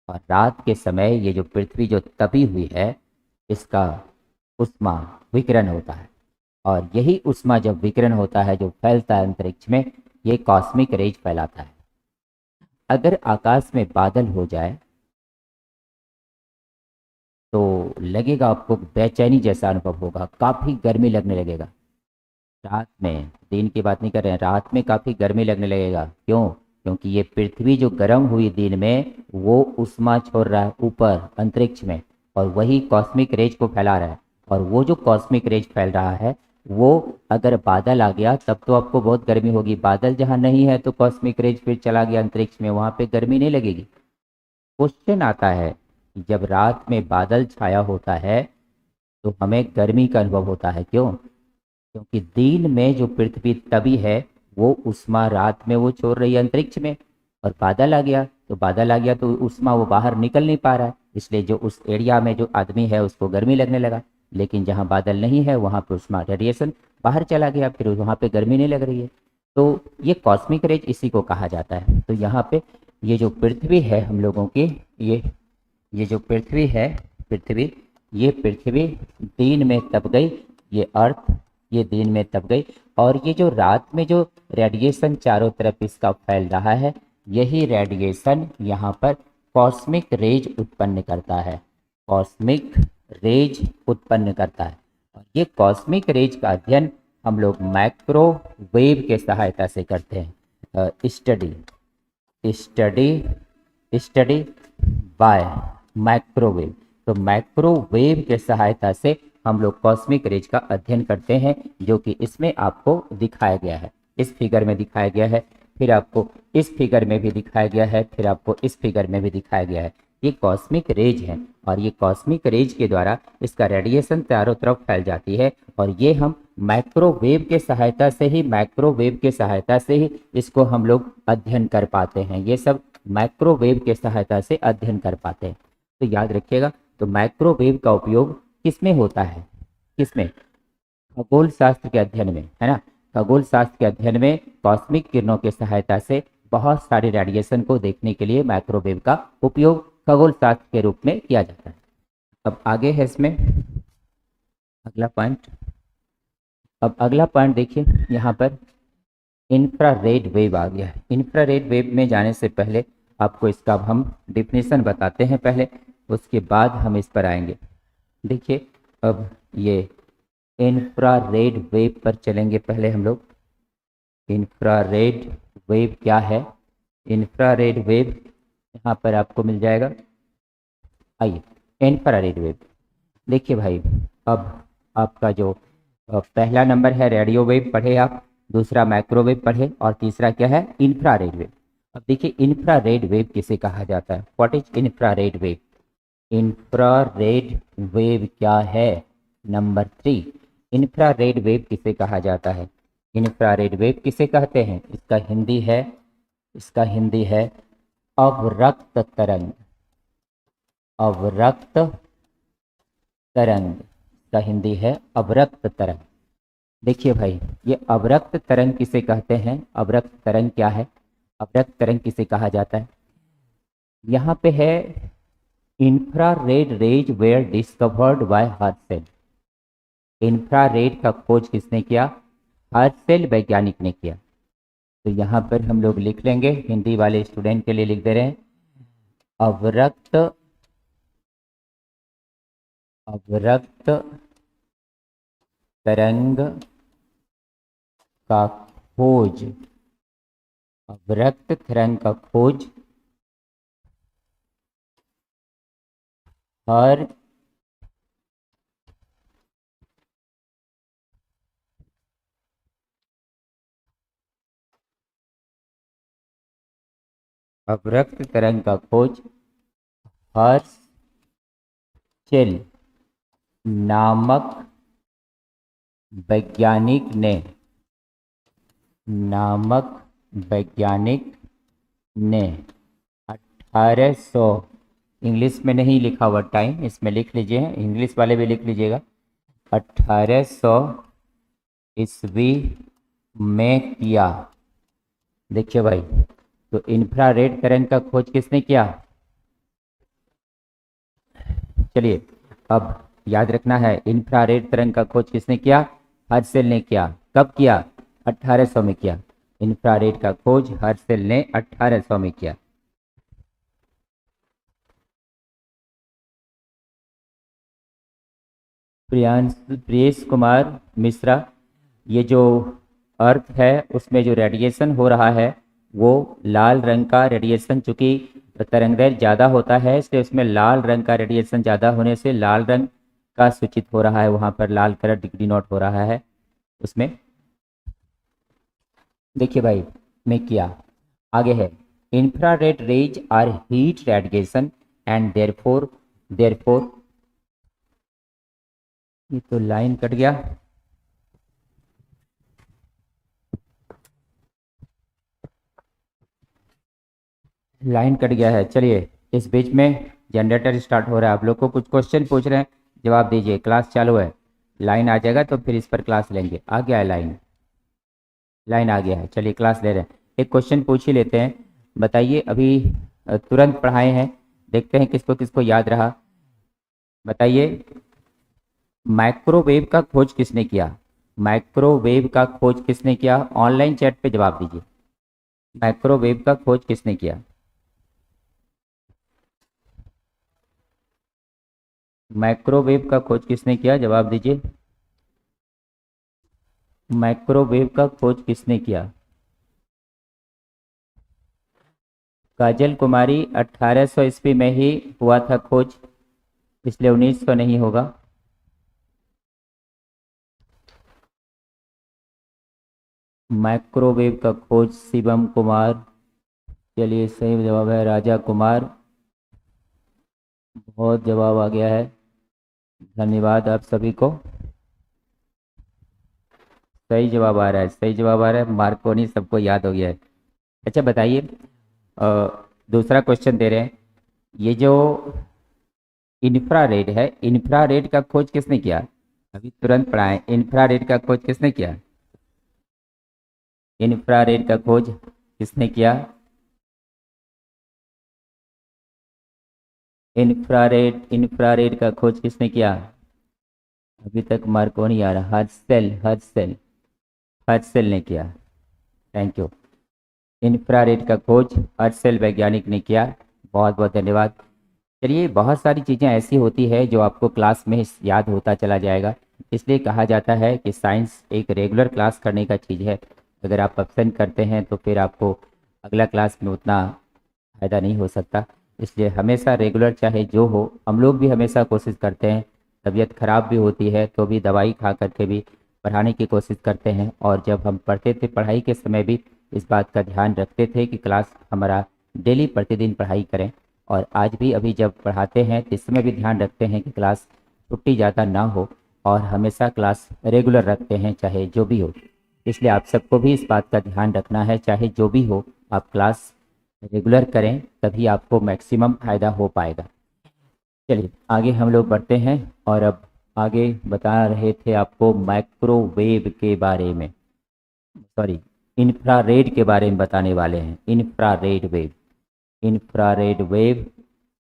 और रात के समय ये जो पृथ्वी जो तपी हुई है, इसका उष्मा विकिरण होता है। और यही उष्मा जब विकिरण होता है, जो फैलता है अंतरिक्ष में, ये कॉस्मिक रेज फैलाता है। अगर आकाश में बादल हो जाए तो लगेगा आपको बेचैनी जैसा अनुभव होगा, काफी गर्मी लगने लगेगा। रात में, दिन की बात नहीं कर रहे हैं, रात में काफी गर्मी लगने लगेगा। क्यों? क्योंकि ये पृथ्वी जो गर्म हुई दिन में, वो उष्मा छोड़ रहा है ऊपर अंतरिक्ष में, और वही कॉस्मिक रेज को फैला रहा है। और वो जो कॉस्मिक रेज फैल रहा है, वो अगर बादल आ गया तब तो आपको बहुत गर्मी होगी। बादल जहाँ नहीं है तो कॉस्मिक रेज फिर चला गया अंतरिक्ष में, वहां पे गर्मी नहीं लगेगी। क्वेश्चन आता है, जब रात में बादल छाया होता है तो हमें गर्मी का अनुभव होता है। क्यों? क्योंकि दिन में जो पृथ्वी तभी है, वो उष्मा रात में वो छोड़ रही है अंतरिक्ष में। और बादल आ गया तो उष्मा वो बाहर निकल नहीं पा रहा है, इसलिए जो उस एरिया में जो आदमी है उसको गर्मी लगने लगा। लेकिन जहाँ बादल नहीं है वहाँ पे उष्मा रेडिएशन बाहर चला गया, फिर वहाँ पे गर्मी नहीं लग रही है। तो ये कॉस्मिक रेज इसी को कहा जाता है। तो यहाँ पे ये जो पृथ्वी है हम लोगों की, ये जो पृथ्वी है, ये पृथ्वी दिन में तप गई, ये अर्थ ये दिन में तप गई। और ये जो रात में जो रेडिएशन चारों तरफ इसका फैल रहा है, यही रेडिएशन यहाँ पर कॉस्मिक रेज उत्पन्न करता है, कॉस्मिक रेज उत्पन्न करता है। और ये कॉस्मिक रेज का अध्ययन हम लोग माइक्रोवेव के सहायता से करते हैं। Study bye microwave. तो माइक्रोवेव के सहायता से हम लोग कॉस्मिक रेज का अध्ययन करते हैं, जो कि इसमें आपको दिखाया गया है, इस फिगर में दिखाया गया है, फिर आपको इस फिगर में भी दिखाया गया है, फिर आपको इस फिगर में भी दिखाया गया है। ये कॉस्मिक रेज है, और ये कॉस्मिक रेज के द्वारा इसका रेडिएशन चारों तरफ फैल जाती है। और ये हम माइक्रोवेव के सहायता से ही इसको हम लोग अध्ययन कर पाते हैं। ये सब माइक्रोवेव के सहायता से अध्ययन कर पाते हैं। तो याद रखिएगा, तो माइक्रोवेव का उपयोग किसमें होता है, किसमें? खगोल शास्त्र के अध्ययन में, है ना। खगोल शास्त्र के अध्ययन में कॉस्मिक किरणों की सहायता से बहुत सारे रेडिएशन को देखने के लिए माइक्रोवेव का उपयोग खगोल शास्त्र के रूप में किया जाता है। अब आगे है इसमें अगला पॉइंट। अब अगला पॉइंट देखिए, यहाँ पर इंफ्रारेड वेव आ गया है। इंफ्रारेड वेव में जाने से पहले आपको इसका अब हम डिफिनेशन बताते हैं पहले, उसके बाद हम इस पर आएंगे। देखिए अब ये इंफ्रारेड वेव पर चलेंगे पहले हम लोग। इंफ्रारेड वेव क्या है? इंफ्रारेड वेव यहाँ पर आपको मिल जाएगा। आइए, इंफ्रारेड वेव देखिए भाई, अब आपका जो पहला नंबर है रेडियो वेव पढ़े आप, दूसरा माइक्रोवेव पढ़े, और तीसरा क्या है? Infrared wave. अब देखिए इंफ्रारेड वेव किसे कहा जाता है? What is infrared wave? Infrared wave क्या है? नंबर 3, इंफ्रारेड वेव किसे कहा जाता है? इंफ्रारेड वेव किसे कहते हैं? इसका हिंदी है अवरक्त तरंग। अवरक्त तरंग का हिंदी है अवरक्त तरंग। देखिए भाई, ये अवरक्त तरंग किसे कहते हैं? अवरक्त तरंग क्या है? अवरक्त तरंग किसे कहा जाता है? यहाँ पे है infrared rays were discovered by Herschel. Infrared का खोज किसने किया? हर्सेल वैज्ञानिक ने किया। तो यहाँ पर हम लोग लिख लेंगे, हिंदी वाले स्टूडेंट के लिए लिख दे रहे हैं, अवरक्त तरंग का खोज। अवरक्त तरंग का खोज हर अवरक्त तरंग का खोज हर्शेल नामक वैज्ञानिक ने 1800, इंग्लिश में नहीं लिखा हुआ टाइम, इसमें लिख लीजिए, इंग्लिश वाले भी लिख लीजिएगा, 1800 ईस्वी में किया। देखिए भाई, तो इंफ्रारेड तरंग का खोज किसने किया? चलिए अब याद रखना है, इंफ्रारेड तरंग का खोज किसने किया? हर्सेल ने किया। कब किया? 1800 में किया। इंफ्रारेड का खोज हर्सेल ने 1800 में किया। प्रियेश कुमार मिश्रा, ये जो अर्थ है उसमें जो रेडिएशन हो रहा है वो लाल रंग का रेडिएशन, चूंकि तरंगदैर्घ्य ज़्यादा होता है इसलिए उसमें लाल रंग का रेडिएशन ज़्यादा होने से लाल रंग का सूचित हो रहा है, वहाँ पर लाल कलर डिग्री नोट हो रहा है उसमें। देखिए भाई, मैं किया आगे है, infrared rays are heat radiation and therefore ये तो लाइन कट गया, लाइन कट गया है। चलिए इस बीच में जनरेटर स्टार्ट हो रहा है, आप लोग को कुछ क्वेश्चन पूछ रहे हैं, जवाब दीजिए, क्लास चालू है। लाइन आ जाएगा तो फिर इस पर क्लास लेंगे। आ गया है लाइन आ गया है, चलिए क्लास ले रहे हैं। एक क्वेश्चन पूछ ही लेते हैं, बताइए, अभी तुरंत पढ़ाए हैं, देखते हैं किसको किसको याद रहा। बताइए, माइक्रोवेव का खोज किसने किया? माइक्रोवेव का खोज किसने किया? ऑनलाइन चैट पे जवाब दीजिए, माइक्रोवेव का खोज किसने किया? माइक्रोवेव का खोज किसने किया? जवाब दीजिए, माइक्रोवेव का खोज किसने किया? काजल कुमारी, 1800 ईस्वी में ही हुआ था खोज, इसलिए 1900 नहीं होगा। माइक्रोवेव का खोज शिवम कुमार, चलिए सही जवाब है राजा कुमार, बहुत जवाब आ गया है, धन्यवाद आप सभी को। सही जवाब आ रहा है, सही जवाब आ रहा है, मार्कोनी सबको याद हो गया है। अच्छा बताइए, दूसरा क्वेश्चन दे रहे हैं, ये जो इंफ्रारेड है। इंफ्रारेड का खोज किसने किया? अभी तुरंत पढ़ा है। इंफ्रारेड का खोज किसने किया? इंफ्रारेड का खोज किसने किया? इंफ्रारेड का खोज किसने किया? अभी तक मार्को नहीं आ रहा। हर्ट्ज़ेल ने किया। Thank you. इंफ्रारेड का खोज हर्ट्ज़ेल वैज्ञानिक ने किया। बहुत बहुत धन्यवाद। चलिए, बहुत सारी चीज़ें ऐसी होती है जो आपको क्लास में याद होता चला जाएगा। इसलिए कहा जाता है कि साइंस एक रेगुलर क्लास करने का चीज़ है। अगर आप पसंद करते हैं तो फिर आपको अगला क्लास में उतना फ़ायदा नहीं हो सकता। इसलिए हमेशा रेगुलर चाहे जो हो, हम लोग भी हमेशा कोशिश करते हैं। तबीयत खराब भी होती है तो भी दवाई खा करके भी पढ़ाने की कोशिश करते हैं। और जब हम पढ़ते थे पढ़ाई के समय भी इस बात का ध्यान रखते थे कि क्लास हमारा डेली प्रतिदिन पढ़ाई करें। और आज भी अभी जब पढ़ाते हैं तो इस समय भी ध्यान रखते हैं कि क्लास छुट्टी ज़्यादा ना हो और हमेशा क्लास रेगुलर रखते हैं चाहे जो भी हो। इसलिए आप सबको भी इस बात का ध्यान रखना है, चाहे जो भी हो आप क्लास रेगुलर करें, तभी आपको मैक्सिमम फ़ायदा हो पाएगा। चलिए आगे हम लोग बढ़ते हैं और अब आगे बता रहे थे आपको माइक्रोवेव के बारे में, सॉरी इंफ्रारेड के बारे में बताने वाले हैं। इंफ्रारेड वेव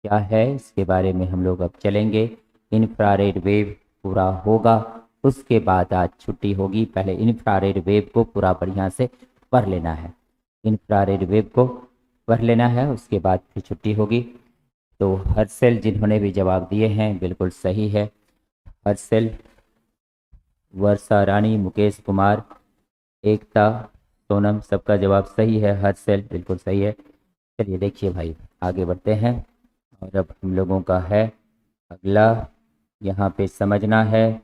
क्या है इसके बारे में हम लोग अब चलेंगे। इंफ्रारेड वेव पूरा होगा उसके बाद आज छुट्टी होगी। पहले इंफ्रारेड वेव को पूरा बढ़िया से पढ़ लेना है। इंफ्रारेड वेव को पढ़ लेना है उसके बाद फिर छुट्टी होगी। तो हर्षेल जिन्होंने भी जवाब दिए हैं बिल्कुल सही है। हर्षेल, वर्षा रानी, मुकेश कुमार, एकता, सोनम, सबका जवाब सही है। हर्षेल बिल्कुल सही है। चलिए देखिए भाई, आगे बढ़ते हैं और अब हम लोगों का है अगला, यहाँ पे समझना है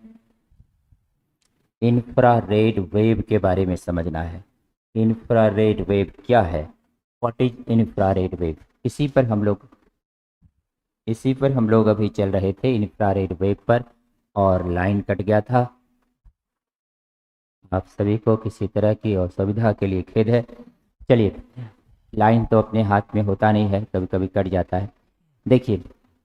इंफ्रारेड वेव के बारे में समझना है। इंफ्रारेड वेव क्या है? What is infrared wave? इसी पर हम लोग अभी चल रहे थे, इंफ्रारेड वेव पर, और लाइन कट गया था। आप सभी को किसी तरह की असुविधा के लिए खेद है। चलिए, लाइन तो अपने हाथ में होता नहीं है, कभी कभी कट जाता है। देखिए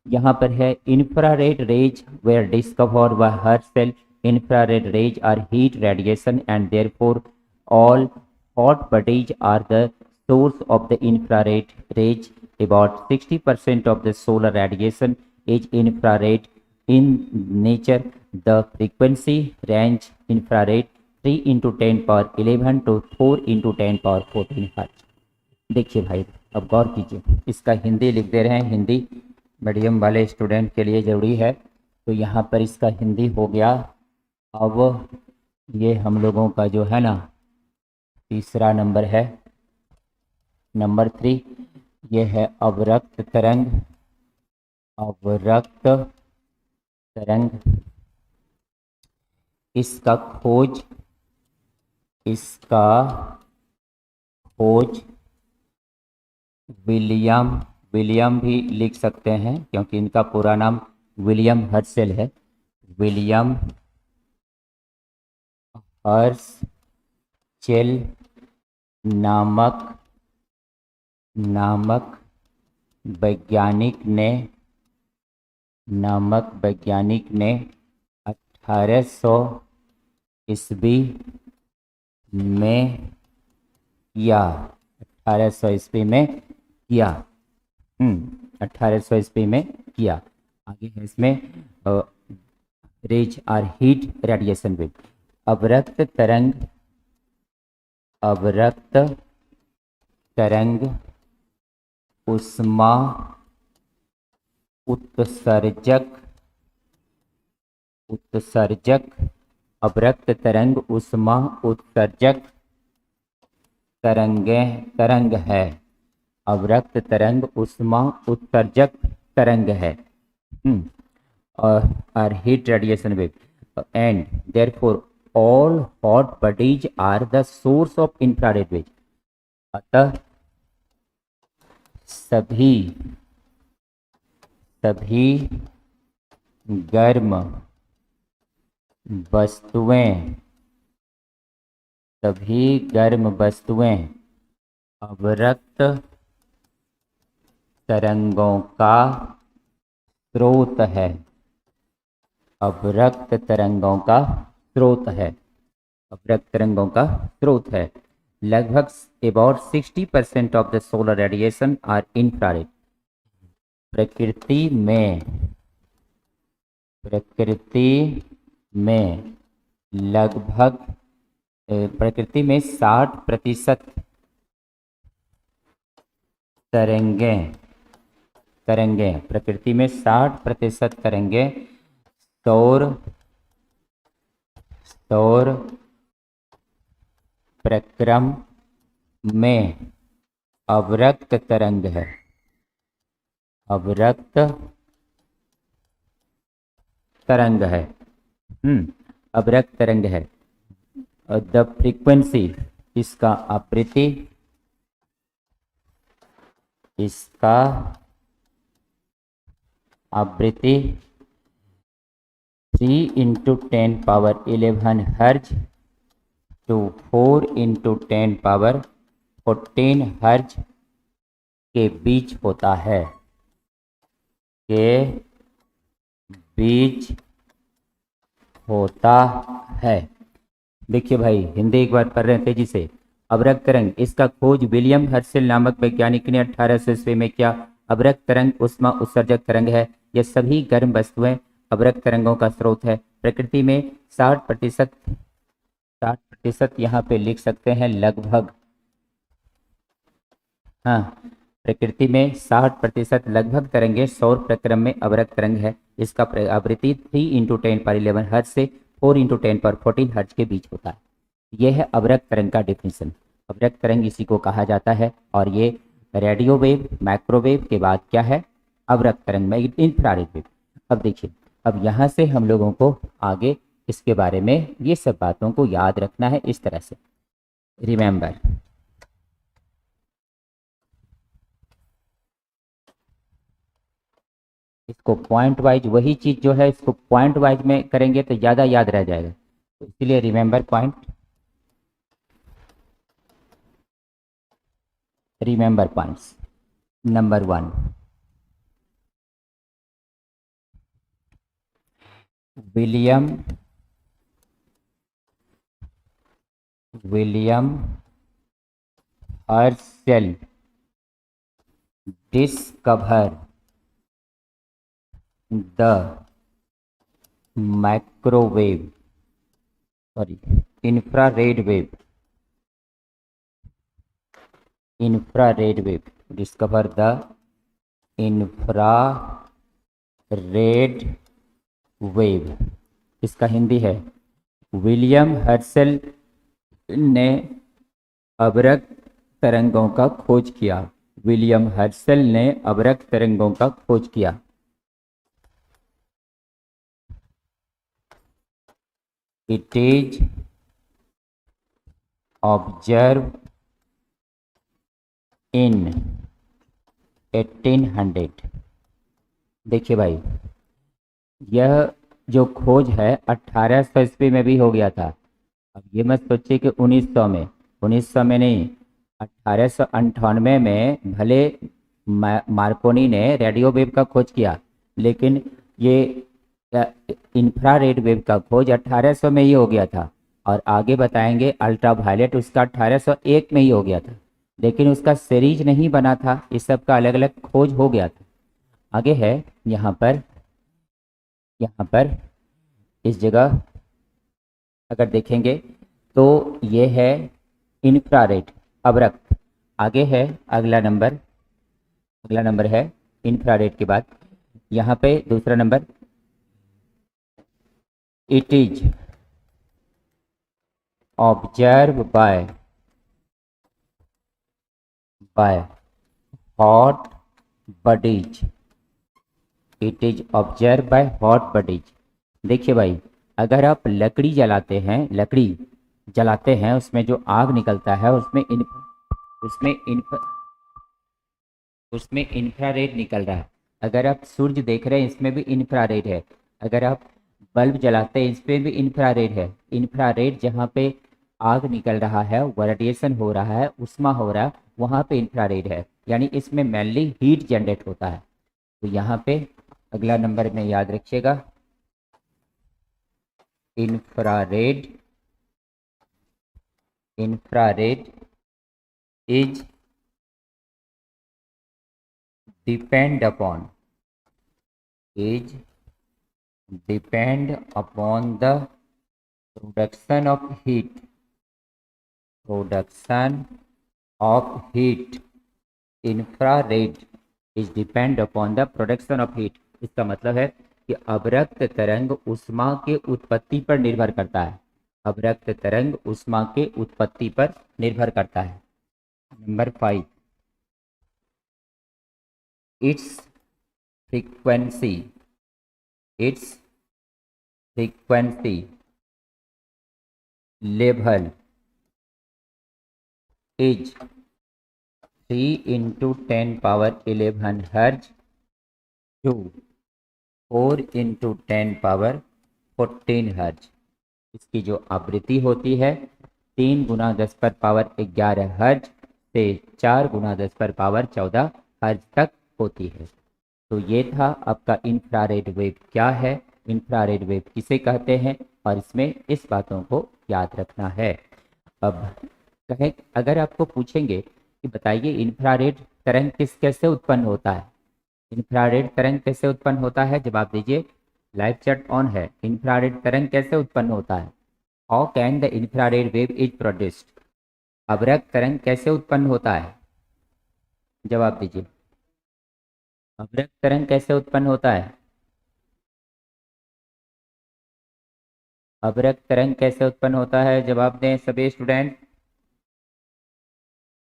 यहाँ पर है infrared rays were discovered by Herschel. Infrared rays are heat radiation and therefore all hot bodies are the source of the infrared rays. About 60% of the solar radiation is infrared in nature. The frequency range infrared 3 into 10 power 11 to 4 into 10 power 14 hertz। देखिए भाई, अब गौर कीजिए, इसका हिंदी लिख दे रहे हैं। Hindi medium वाले student के लिए ज़रूरी है, तो यहाँ पर इसका हिंदी हो गया। अब ये हम लोगों का जो है ना तीसरा नंबर है, नंबर 3, ये है अवरक्त तरंग। अवरक्त तरंग, इसका खोज विलियम भी लिख सकते हैं क्योंकि इनका पूरा नाम विलियम हर्शेल है। विलियम हर्शेल नामक वैज्ञानिक ने 1800 ईस्वी में किया। 1800 ईस्वी में किया। 1800 ईस्वी में किया। आगे है इसमें rays are heat radiation wave. अवरक्त तरंग उष्मा उत्सर्जक अवरक्त तरंग उष्मा उत्सर्जक तरंग है। अवरक्त तरंग उष्मा उत्सर्जक तरंग है। और heat radiation wave and therefore all hot bodies are the source of infrared wave. अतः सभी गर्म वस्तुएं अवरक्त तरंगों का स्रोत है, अवरक्त तरंगों का स्रोत है, अवरक्त तरंगों का स्रोत है। लगभग about 60% of the solar radiation are infrared. प्रकृति में 60% तरंगें प्रकृति में 60% तरंगें सौर प्रक्रम में अवरक्त तरंग है, अवरक्त तरंग है। अवरक्त तरंग है। द फ्रीक्वेंसी, इसका आवृत्ति, इसका आवृत्ति 3 × 10⁻11 हर्ज टू 4 × 10⁻14 हर्ज के बीच होता है, के बीच होता है। देखिए भाई, हिंदी एक बार पढ़ रहे हैं तेजी से। अवरक्त तरंग, इसका खोज विलियम हर्शेल नामक वैज्ञानिक ने 1800 ईस्वी में किया। अवरक्त तरंग उष्मा उत्सर्जक तरंग है। ये सभी गर्म वस्तुएं अवरक्त तरंगों का स्रोत है। प्रकृति में 60% यहाँ पे लिख सकते हैं लगभग। हाँ, प्रकृति में 60% लगभग तरंगे सौर प्रक्रम में अवरक्त तरंग है। इसका आवृत्ति 3 × 10⁻11 हर्ज से 4 × 10⁻14 हर्ज के बीच होता है। यह है अवरक्त तरंग का डिफिनेशन। अवरक्त तरंग इसी को कहा जाता है। और ये रेडियो वेव, माइक्रोवेव के बाद क्या है? अवरक्त तरंग में इंफ्रारेड वेव। अब देखिए, अब यहाँ से हम लोगों को आगे इसके बारे में ये सब बातों को याद रखना है इस तरह से। रिमेंबर, इसको पॉइंट वाइज, वही चीज जो है इसको पॉइंट वाइज में करेंगे तो ज़्यादा याद रह जाएगा। तो इसलिए remember point, remember points. Number 1, William Herschel discover the microwave, sorry infrared wave, discover the infrared wave. इसका हिंदी है, विलियम हर्शेल ने अवरक्त तरंगों का खोज किया। विलियम हर्शेल ने अवरक्त तरंगों का खोज किया। It is observe in 1800। देखिए भाई, यह जो खोज है 1800 ईस्वी में भी हो गया था। अब ये मत सोचिए कि 1900 में, 1900 में नहीं, 1898 में भले मार्कोनी ने रेडियो वेव का खोज किया, लेकिन ये इंफ्रारेड वेव का खोज 1800 में ही हो गया था। और आगे बताएंगे अल्ट्रावायलेट उसका 1801 में ही हो गया था, लेकिन उसका सीरीज नहीं बना था। इस सब का अलग अलग खोज हो गया था। आगे है यहाँ पर इस जगह अगर देखेंगे तो ये है इंफ्रारेड अवरक्त। आगे है अगला नंबर है इंफ्रारेड के बाद यहाँ पे दूसरा number, it is observe by hot bodies. It is observe by hot bodies. देखिए भाई, अगर आप लकड़ी जलाते हैं उसमें जो आग निकलता है उसमें इंफ्रारेड निकल रहा है। अगर आप सूर्य देख रहे हैं इसमें भी इंफ्रारेड है। अगर आप बल्ब जलाते हैं इसमें भी इंफ्रारेड है। इंफ्रारेड जहाँ पे आग निकल रहा है, रेडिएशन हो रहा है, उष्मा हो रहा है, वहाँ पे इंफ्रारेड है। यानी इसमें मेनली हीट जनरेट होता है। तो यहाँ पे अगला नंबर में याद रखिएगा, infrared. Infrared is depend upon is depend upon the production of heat, production of heat, infrared is depend upon the production of heat। इसका मतलब है कि अवरक्त तरंग ऊष्मा के उत्पत्ति पर निर्भर करता है। अवरक्त तरंग ऊष्मा के उत्पत्ति पर निर्भर करता है। Number 5, it's frequency, it's frequency level is 3 into 10 power 11 हर्ज टू 4 into 10 power 14 हर्ज। इसकी जो आवृत्ति होती है 3 गुना 10 पर पावर 11 हर्ज से 4 गुना 10 पर पावर 14 हर्ज तक होती है। तो ये था आपका इंफ्रारेड वेव क्या है, इंफ्रारेड वेव किसे कहते हैं, और इसमें इस बातों को याद रखना है। अब कहें, अगर आपको पूछेंगे कि बताइए इंफ्रारेड तरंग कैसे उत्पन्न होता है, इंफ्रारेड तरंग कैसे उत्पन्न होता है, जवाब दीजिए। लाइव चैट ऑन है। इंफ्रारेड तरंग कैसे उत्पन्न होता है? How can the infrared wave is produced? अवरक्त तरंग कैसे उत्पन्न होता है? जवाब दीजिए। अवरक्त तरंग कैसे उत्पन्न होता है? अवरक्त तरंग कैसे उत्पन्न होता है? जवाब दें सभी स्टूडेंट।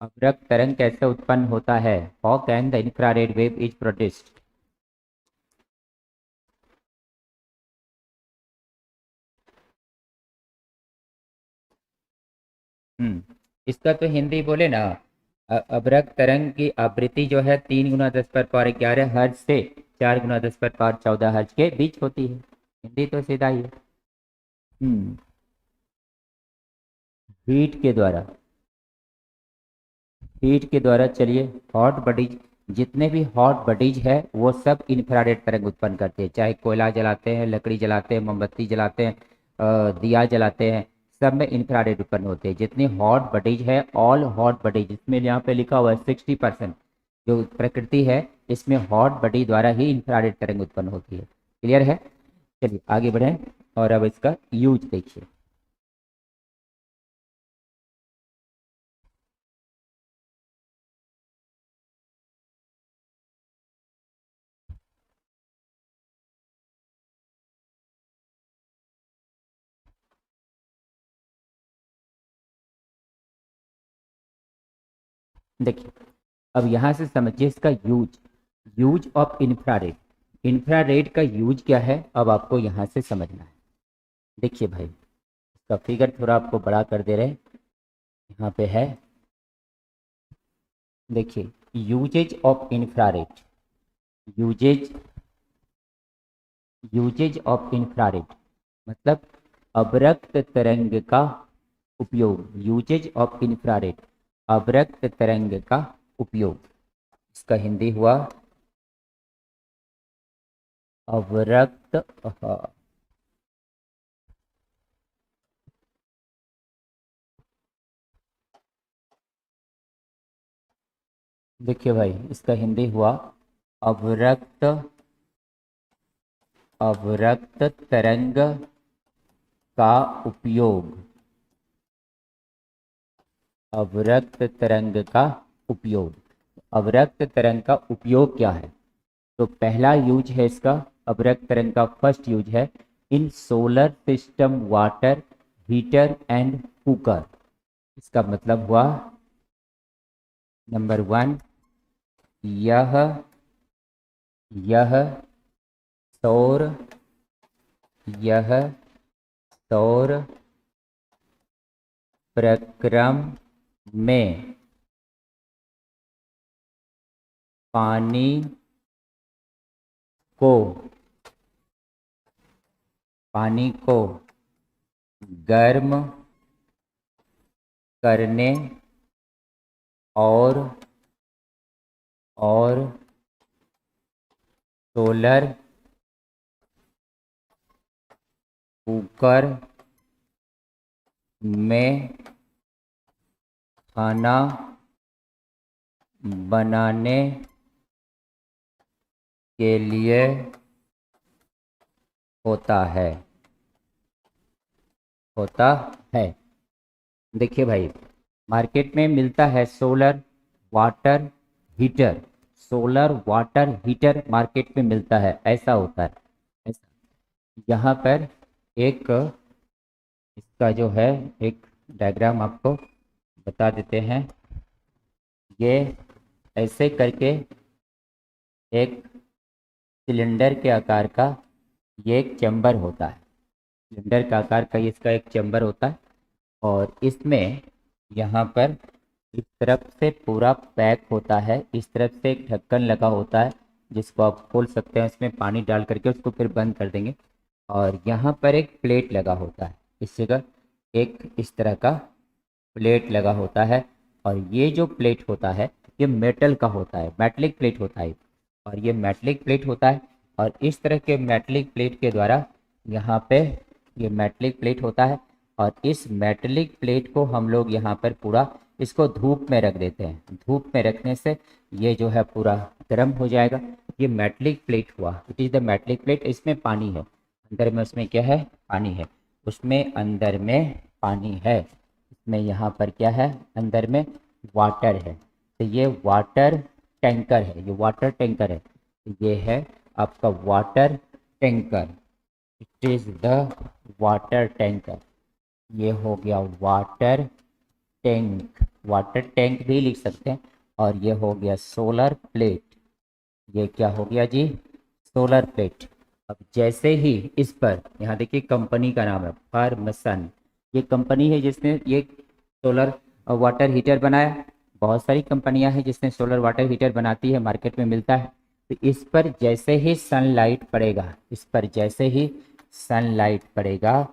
अवरक्त तरंग कैसे उत्पन्न होता है? How can the infrared wave is produced? इसका तो हिंदी बोले ना। अवरक्त तरंग की आवृत्ति जो है 3 गुना 10 पर पावर 11 हर्ज से 4 गुना 10 पर पावर 14 हर्ज के बीच होती है। हिंदी तो सीधा ही है। हम्म हीट के द्वारा, हीट के द्वारा चलिए, हॉट बॉडीज, जितने भी हॉट बॉडीज है वो सब इंफ्रारेड तरंग उत्पन्न करते हैं। चाहे कोयला जलाते हैं, लकड़ी जलाते हैं, मोमबत्ती जलाते हैं, दिया जलाते हैं, सब में इंफ्रारेड उत्पन्न होते हैं। जितनी हॉट बॉडीज है, ऑल हॉट बॉडीज, इसमें यहाँ पे लिखा हुआ है 60% जो प्रकृति है इसमें हॉट बॉडी द्वारा ही इंफ्रारेड तरंग उत्पन्न होती है। क्लियर है? चलिए आगे बढ़ें और अब इसका यूज देखिए। देखिए अब यहाँ से समझिए इसका use, use of infrared. Infrared का यूज क्या है अब आपको यहाँ से समझना है। देखिए भाई, इसका फिगर थोड़ा आपको बड़ा कर दे रहे हैं, यहाँ पे है। देखिए uses of infrared, uses, uses of infrared मतलब अवरक्त तरंग का उपयोग। यूजेज ऑफ इंफ्रारेड, अवरक्त तरंग का उपयोग। इसका हिंदी हुआ अवरक्त, देखिए भाई इसका हिंदी हुआ अवरक्त, अवरक्त तरंग का उपयोग, अवरक्त तरंग का उपयोग। अवरक्त तरंग का उपयोग क्या है? तो पहला यूज है इसका, अवरक्त तरंग का फर्स्ट यूज है in solar system water heater and cooker. इसका मतलब हुआ नंबर 1, यह यह सौर, यह सौर प्रक्रम में पानी को, पानी को गर्म करने और सोलर कुकर में खाना बनाने के लिए होता है। देखिए भाई, मार्केट में मिलता है solar water heater. Solar water heater market में मिलता है, ऐसा होता है। ऐसा यहाँ पर एक इसका जो है एक डायग्राम आपको बता देते हैं। ये ऐसे करके एक सिलेंडर के आकार का ये एक चैम्बर होता है। सिलेंडर का आकार का इसका एक चैम्बर होता है और इसमें यहाँ पर इस तरफ से पूरा पैक होता है। इस तरफ से एक ढक्कन लगा होता है जिसको आप खोल सकते हैं, इसमें पानी डाल करके उसको फिर बंद कर देंगे। और यहाँ पर एक प्लेट लगा होता है, इस जगह एक इस तरह का प्लेट लगा होता है। और ये जो प्लेट होता है ये मेटल का होता है, मेटलिक प्लेट होता है। और ये मेटलिक प्लेट होता है और इस तरह के मेटलिक प्लेट के द्वारा यहाँ पे ये मेटलिक प्लेट होता है। और इस मेटलिक प्लेट को हम लोग यहाँ पर पूरा इसको धूप में रख देते हैं। धूप में रखने से ये जो है पूरा गर्म हो जाएगा। ये मेटलिक प्लेट हुआ, it is the metallic plate. इसमें पानी है अंदर में, उसमें क्या है, पानी है, उसमें अंदर में पानी है। इसमें यहाँ पर क्या है, अंदर में वाटर है। तो ये वाटर टैंकर है, ये वाटर टैंकर है। तो ये है आपका water tanker, it is the water tanker. ये हो गया वाटर टैंक, वाटर टैंक भी लिख सकते हैं। और ये हो गया सोलर प्लेट। ये क्या हो गया जी, सोलर प्लेट। अब जैसे ही इस पर यहाँ देखिए कंपनी का नाम है फर्मसन। ये कंपनी है जिसने ये सोलर वाटर हीटर बनाया। बहुत सारी कंपनियां हैं जिसने सोलर वाटर हीटर बनाती है, मार्केट में मिलता है। तो इस पर जैसे ही सनलाइट पड़ेगा, इस पर जैसे ही सनलाइट पड़ेगा,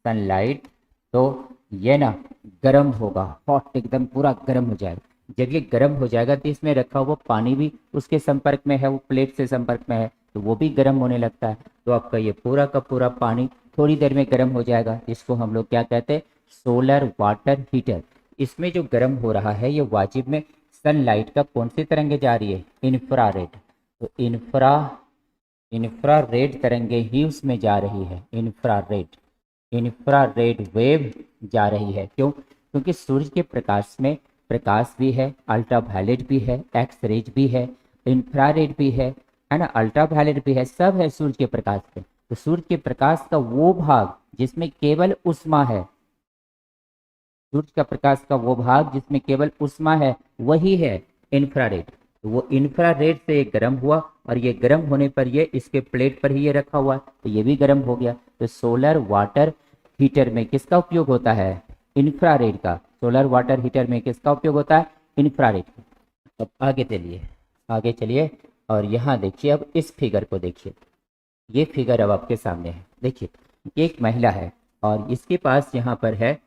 सनलाइट, तो ये ना गर्म होगा, हॉट, एकदम पूरा गर्म हो जाएगा। जब ये गर्म हो जाएगा तो इसमें रखा हुआ पानी भी उसके संपर्क में है, वो प्लेट से संपर्क में है, तो वो भी गर्म होने लगता है। तो आपका ये पूरा का पूरा पानी थोड़ी देर में गर्म हो जाएगा। इसको हम लोग क्या कहते हैं, सोलर वाटर हीटर। इसमें जो गर्म हो रहा है ये वाजिब में सनलाइट का कौन सी तरंगे जा रही है, इंफ्रारेड। तो इंफ्रारेड तरंगे ही उसमें जा रही है, इंफ्रारेड वेव जा रही है। क्यों? क्योंकि सूर्य के प्रकाश में प्रकाश भी है, अल्ट्रावायलेट भी है, एक्स रेज भी है, इंफ्रारेड भी है ना, अल्ट्रावायलेट भी है, सब है सूर्य के प्रकाश में। तो सूर्य के प्रकाश का वो भाग जिसमें केवल उष्मा है, सूर्य का प्रकाश का वो भाग जिसमें केवल उष्मा है, वही है इंफ्रारेड। तो वो इंफ्रारेड से ये गर्म हुआ और ये गर्म होने पर ये इसके प्लेट पर ही ये रखा हुआ, तो ये भी गर्म हो गया। तो सोलर वाटर हीटर में किसका उपयोग होता है, इंफ्रारेड का। सोलर वाटर हीटर में किसका उपयोग होता है, इंफ्रारेड। अब आगे चलिए और यहाँ देखिए, अब इस फिगर को देखिए। ये फिगर अब आपके सामने है। देखिए एक महिला है और इसके पास यहाँ पर है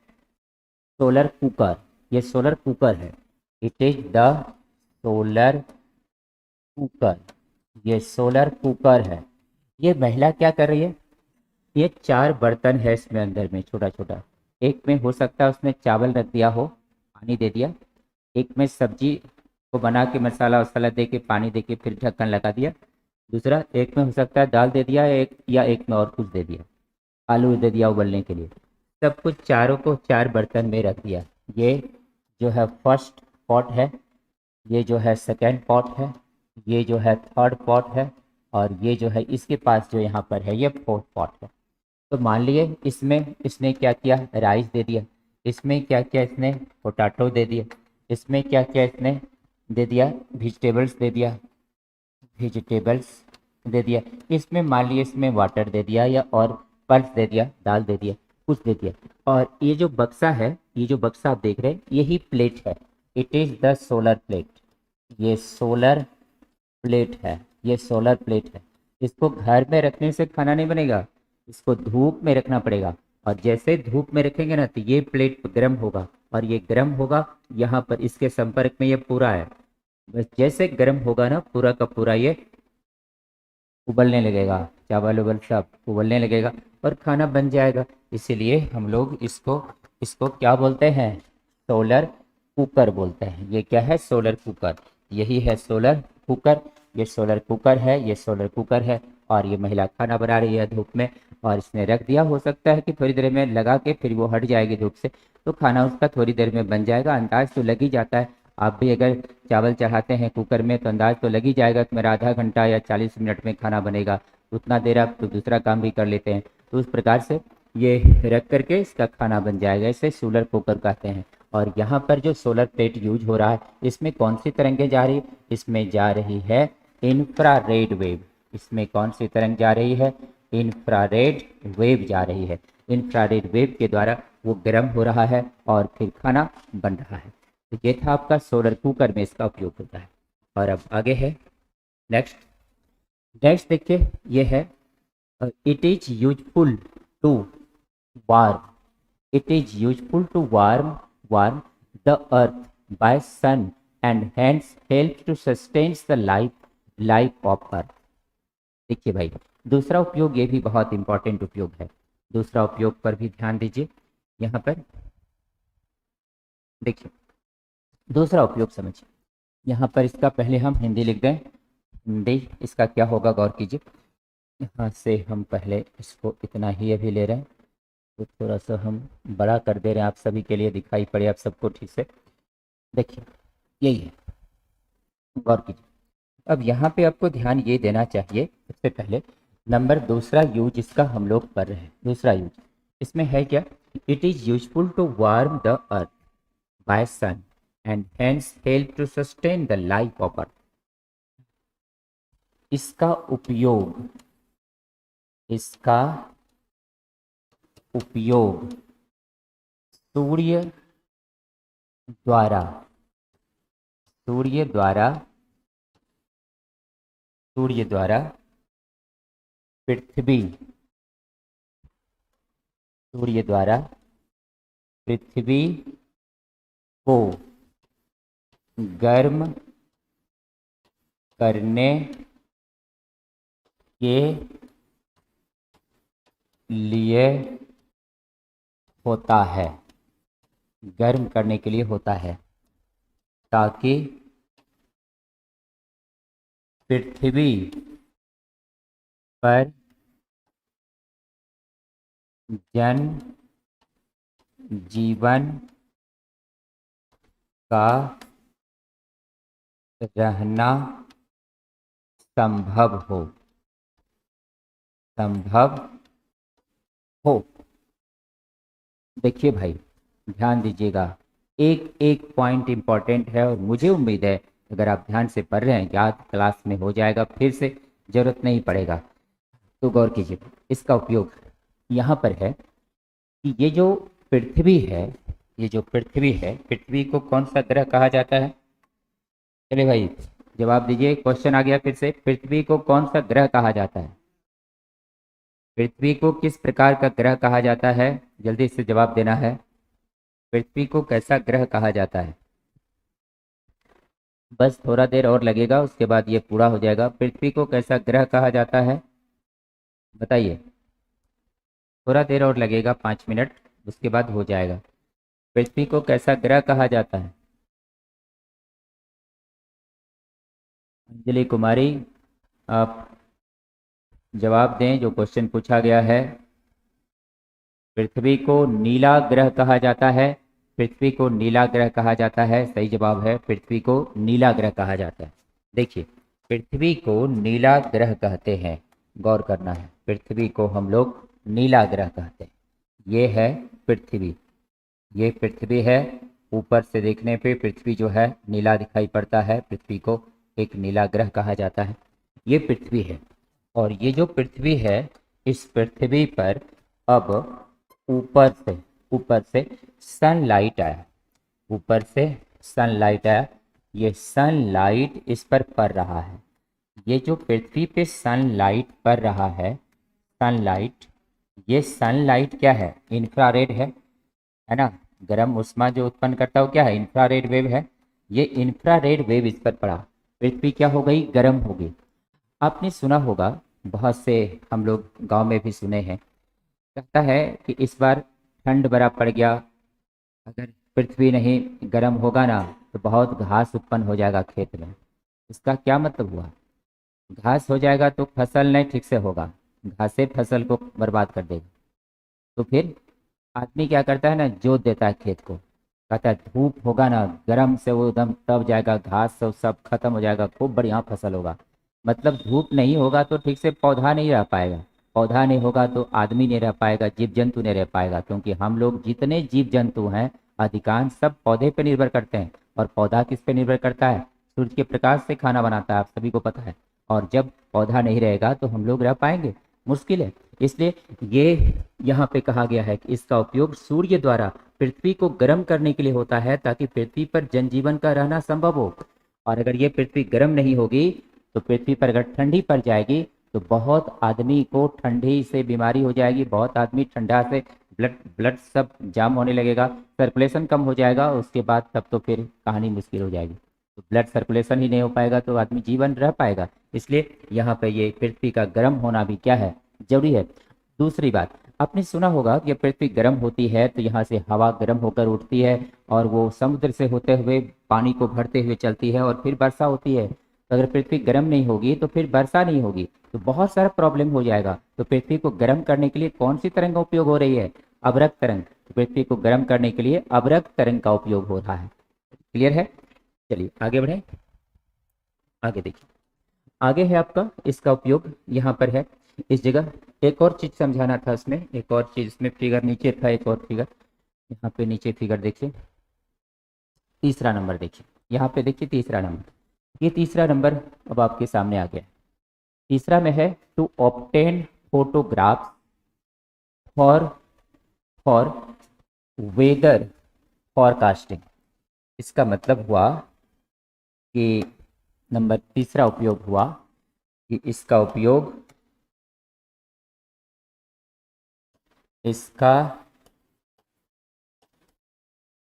सोलर कुकर। ये सोलर कुकर है, it is the solar cooker. ये सोलर कुकर है। ये महिला क्या कर रही है, ये 4 बर्तन है इसमें अंदर में, छोटा छोटा। एक में हो सकता है उसने चावल रख दिया हो, पानी दे दिया। एक में सब्जी को बना के मसाला वसाला दे के पानी दे के फिर ढक्कन लगा दिया। दूसरा एक में हो सकता है दाल दे दिया, एक में और कुछ दे दिया, आलू दे दिया उबलने के लिए। सब कुछ चारों को 4 बर्तन में रख दिया। ये जो है फर्स्ट पॉट है, ये जो है सेकेंड पॉट है, ये जो है थर्ड पॉट है, और ये जो है इसके पास जो यहाँ पर है ये फोर्थ पॉट है। तो मान लिए इसमें इसने क्या किया, राइस दे दिया। इसमें क्या किया, इसने पोटैटो दे दिया। इसमें क्या किया, इसने दे दिया वेजिटेबल्स दे दिया। इसमें मान लिए इसमें वाटर दे दिया या और पल्स दे दिया, दाल दे दिया, कुछ दे दिया। और ये जो बक्सा है, ये जो बक्सा आप देख रहे हैं, यही प्लेट है, it is the solar plate. ये सोलर प्लेट है, ये सोलर प्लेट है। इसको घर में रखने से खाना नहीं बनेगा, इसको धूप में रखना पड़ेगा। और जैसे धूप में रखेंगे ना तो ये प्लेट गर्म होगा, और ये गर्म होगा यहाँ पर इसके संपर्क में ये पूरा है। बस जैसे गर्म होगा ना पूरा का पूरा ये उबलने लगेगा, चावल उवल सब उबलने लगेगा और खाना बन जाएगा। इसीलिए हम लोग इसको इसको क्या बोलते हैं, सोलर कुकर बोलते हैं। ये क्या है, सोलर कुकर, यही है सोलर कुकर। ये सोलर कुकर है, ये सोलर कुकर है और ये महिला खाना बना रही है धूप में और इसने रख दिया। हो सकता है कि थोड़ी देर में लगा के फिर वो हट जाएगी धूप से, तो खाना उसका थोड़ी देर में बन जाएगा। अंदाज तो लग ही जाता है, आप भी अगर चावल चढ़ाते हैं कुकर में तो अंदाज तो लग ही जाएगा कि मेरा आधा घंटा या 40 मिनट में खाना बनेगा। उतना देर आप तो दूसरा काम भी कर लेते हैं, तो उस प्रकार से ये रख करके इसका खाना बन जाएगा। इसे सोलर कुकर कहते हैं। और यहाँ पर जो सोलर प्लेट यूज हो रहा है, इसमें कौन सी तरंगें जा रही है, इसमें जा रही है इंफ्रारेड वेव। इसमें कौन सी तरंग जा रही है, इंफ्रारेड वेव जा रही है। इंफ्रारेड वेव के द्वारा वो गर्म हो रहा है और फिर खाना बन रहा है। तो ये था आपका सोलर कुकर में इसका उपयोग होता है। और अब आगे है नेक्स्ट। नेक्स्ट देखिए, ये है it is useful to warm, it is useful to warm the earth by sun and hence help to sustains the life of earth. देखिए भाई, दूसरा उपयोग ये भी बहुत इंपॉर्टेंट उपयोग है। दूसरा उपयोग पर भी ध्यान दीजिए। यहाँ पर देखिए दूसरा उपयोग समझिए। यहाँ पर इसका पहले हम हिंदी लिख दें। हिंदी इसका क्या होगा, गौर कीजिए। यहाँ से हम पहले इसको इतना ही अभी ले रहे हैं, तो थोड़ा सा हम बड़ा कर दे रहे हैं, आप सभी के लिए दिखाई पड़े आप सबको ठीक से। देखिए यही है, गौर कीजिए। अब यहाँ पे आपको ध्यान ये देना चाहिए, सबसे पहले नंबर दूसरा यूज इसका हम लोग कर रहे हैं। दूसरा यूज इसमें है क्या, it is useful to warm the earth by sun and hence help to sustain the life of earth. इसका उपयोग सूर्य द्वारा पृथ्वी को गर्म करने के लिए होता है, गर्म करने के लिए होता है, ताकि पृथ्वी पर जन जीवन का रहना संभव हो। देखिए भाई, ध्यान दीजिएगा, एक एक पॉइंट इंपॉर्टेंट है और मुझे उम्मीद है अगर आप ध्यान से पढ़ रहे हैं, याद क्लास में हो जाएगा, फिर से जरूरत नहीं पड़ेगा। तो गौर कीजिए, इसका उपयोग यहाँ पर है कि ये जो पृथ्वी है, पृथ्वी को कौन सा ग्रह कहा जाता है। चलिए भाई जवाब दीजिए, क्वेश्चन आ गया फिर से, पृथ्वी को कौन सा ग्रह कहा जाता है, पृथ्वी को किस प्रकार का ग्रह कहा जाता है, जल्दी से जवाब देना है। पृथ्वी को कैसा ग्रह कहा जाता है, बस थोड़ा देर और लगेगा, उसके बाद ये पूरा हो जाएगा। पृथ्वी को कैसा ग्रह कहा जाता है, बताइए। थोड़ा देर और लगेगा, 5 मिनट, उसके बाद हो जाएगा। पृथ्वी को कैसा ग्रह कहा जाता है, अंजलि कुमारी आप जवाब दें जो क्वेश्चन पूछा गया है। पृथ्वी को नीला ग्रह कहा जाता है, पृथ्वी को नीला ग्रह कहा जाता है, सही जवाब है, पृथ्वी को नीला ग्रह कहा जाता है। देखिए पृथ्वी को नीला ग्रह कहते हैं, गौर करना है, पृथ्वी को हम लोग नीला ग्रह कहते हैं। ये है पृथ्वी, ये पृथ्वी है, ऊपर से देखने पे पृथ्वी जो है नीला दिखाई पड़ता है, पृथ्वी को एक नीला ग्रह कहा जाता है। ये पृथ्वी है और ये जो पृथ्वी है, इस पृथ्वी पर अब ऊपर से सनलाइट आया, ऊपर से सनलाइट आया, ये सनलाइट इस पर पड़ रहा है। ये जो पृथ्वी पे सनलाइट पड़ रहा है, सनलाइट, ये सनलाइट क्या है, इंफ्रारेड है ना, गर्म उष्मा जो उत्पन्न करता है वो क्या है, इंफ्रारेड वेव है। ये इंफ्रारेड वेव इस पर पड़ा, पृथ्वी क्या हो गई, गर्म हो गई। आपने सुना होगा बहुत से हम लोग गांव में भी सुने हैं। कहता है कि इस बार ठंड बड़ा पड़ गया, अगर पृथ्वी नहीं गर्म होगा ना तो बहुत घास उत्पन्न हो जाएगा खेत में। इसका क्या मतलब हुआ? घास हो जाएगा तो फसल नहीं ठीक से होगा, घासे फसल को बर्बाद कर देगी। तो फिर आदमी क्या करता है ना, जोत देता है खेत को, कहता है धूप होगा ना गर्म से वो एकदम तब जाएगा, घास सब खत्म हो जाएगा, खूब बढ़िया फसल होगा। मतलब धूप नहीं होगा तो ठीक से पौधा नहीं रह पाएगा, पौधा नहीं होगा तो आदमी नहीं रह पाएगा, जीव जंतु नहीं रह पाएगा, क्योंकि हम लोग जितने जीव जंतु हैं अधिकांश सब पौधे पे निर्भर करते हैं। और पौधा किस पे निर्भर करता है? सूर्य के प्रकाश से खाना बनाता है, आप सभी को पता है। और जब पौधा नहीं रहेगा तो हम लोग रह पाएंगे? मुश्किल है। इसलिए ये यहाँ पे कहा गया है कि इसका उपयोग सूर्य द्वारा पृथ्वी को गर्म करने के लिए होता है, ताकि पृथ्वी पर जनजीवन का रहना संभव हो। और अगर ये पृथ्वी गर्म नहीं होगी तो पृथ्वी पर अगर ठंडी पड़ जाएगी तो बहुत आदमी को ठंडी से बीमारी हो जाएगी, बहुत आदमी ठंडा से ब्लड ब्लड सब जाम होने लगेगा, सर्कुलेशन कम हो जाएगा, उसके बाद तब तो फिर कहानी मुश्किल हो जाएगी। तो ब्लड सर्कुलेशन ही नहीं हो पाएगा तो आदमी जीवन रह पाएगा? इसलिए यहाँ पे ये पृथ्वी का गर्म होना भी क्या है, जरूरी है। दूसरी बात, आपने सुना होगा कि पृथ्वी गर्म होती है तो यहाँ से हवा गर्म होकर उठती है और वो समुद्र से होते हुए पानी को भरते हुए चलती है और फिर वर्षा होती है। तो अगर पृथ्वी गर्म नहीं होगी तो फिर वर्षा नहीं होगी, तो बहुत सारा प्रॉब्लम हो जाएगा। तो पृथ्वी को गर्म करने के लिए कौन सी तरंग का उपयोग हो रही है? अवरक्त तरंग। तो पृथ्वी को गर्म करने के लिए अवरक्त तरंग का उपयोग हो रहा है। क्लियर है? चलिए आगे बढ़े। आगे देखिए, आगे है आपका इसका उपयोग यहाँ पर है इस जगह। एक और चीज समझाना था इसमें, एक और चीज इसमें फिगर नीचे था, एक और फिगर यहाँ पे नीचे फिगर देखिए, तीसरा नंबर देखिए, यहाँ पे देखिए तीसरा नंबर। ये तीसरा नंबर अब आपके सामने आ गया। तीसरा में है to obtain photographs for for weather forecasting. इसका मतलब हुआ कि नंबर तीसरा उपयोग हुआ कि इसका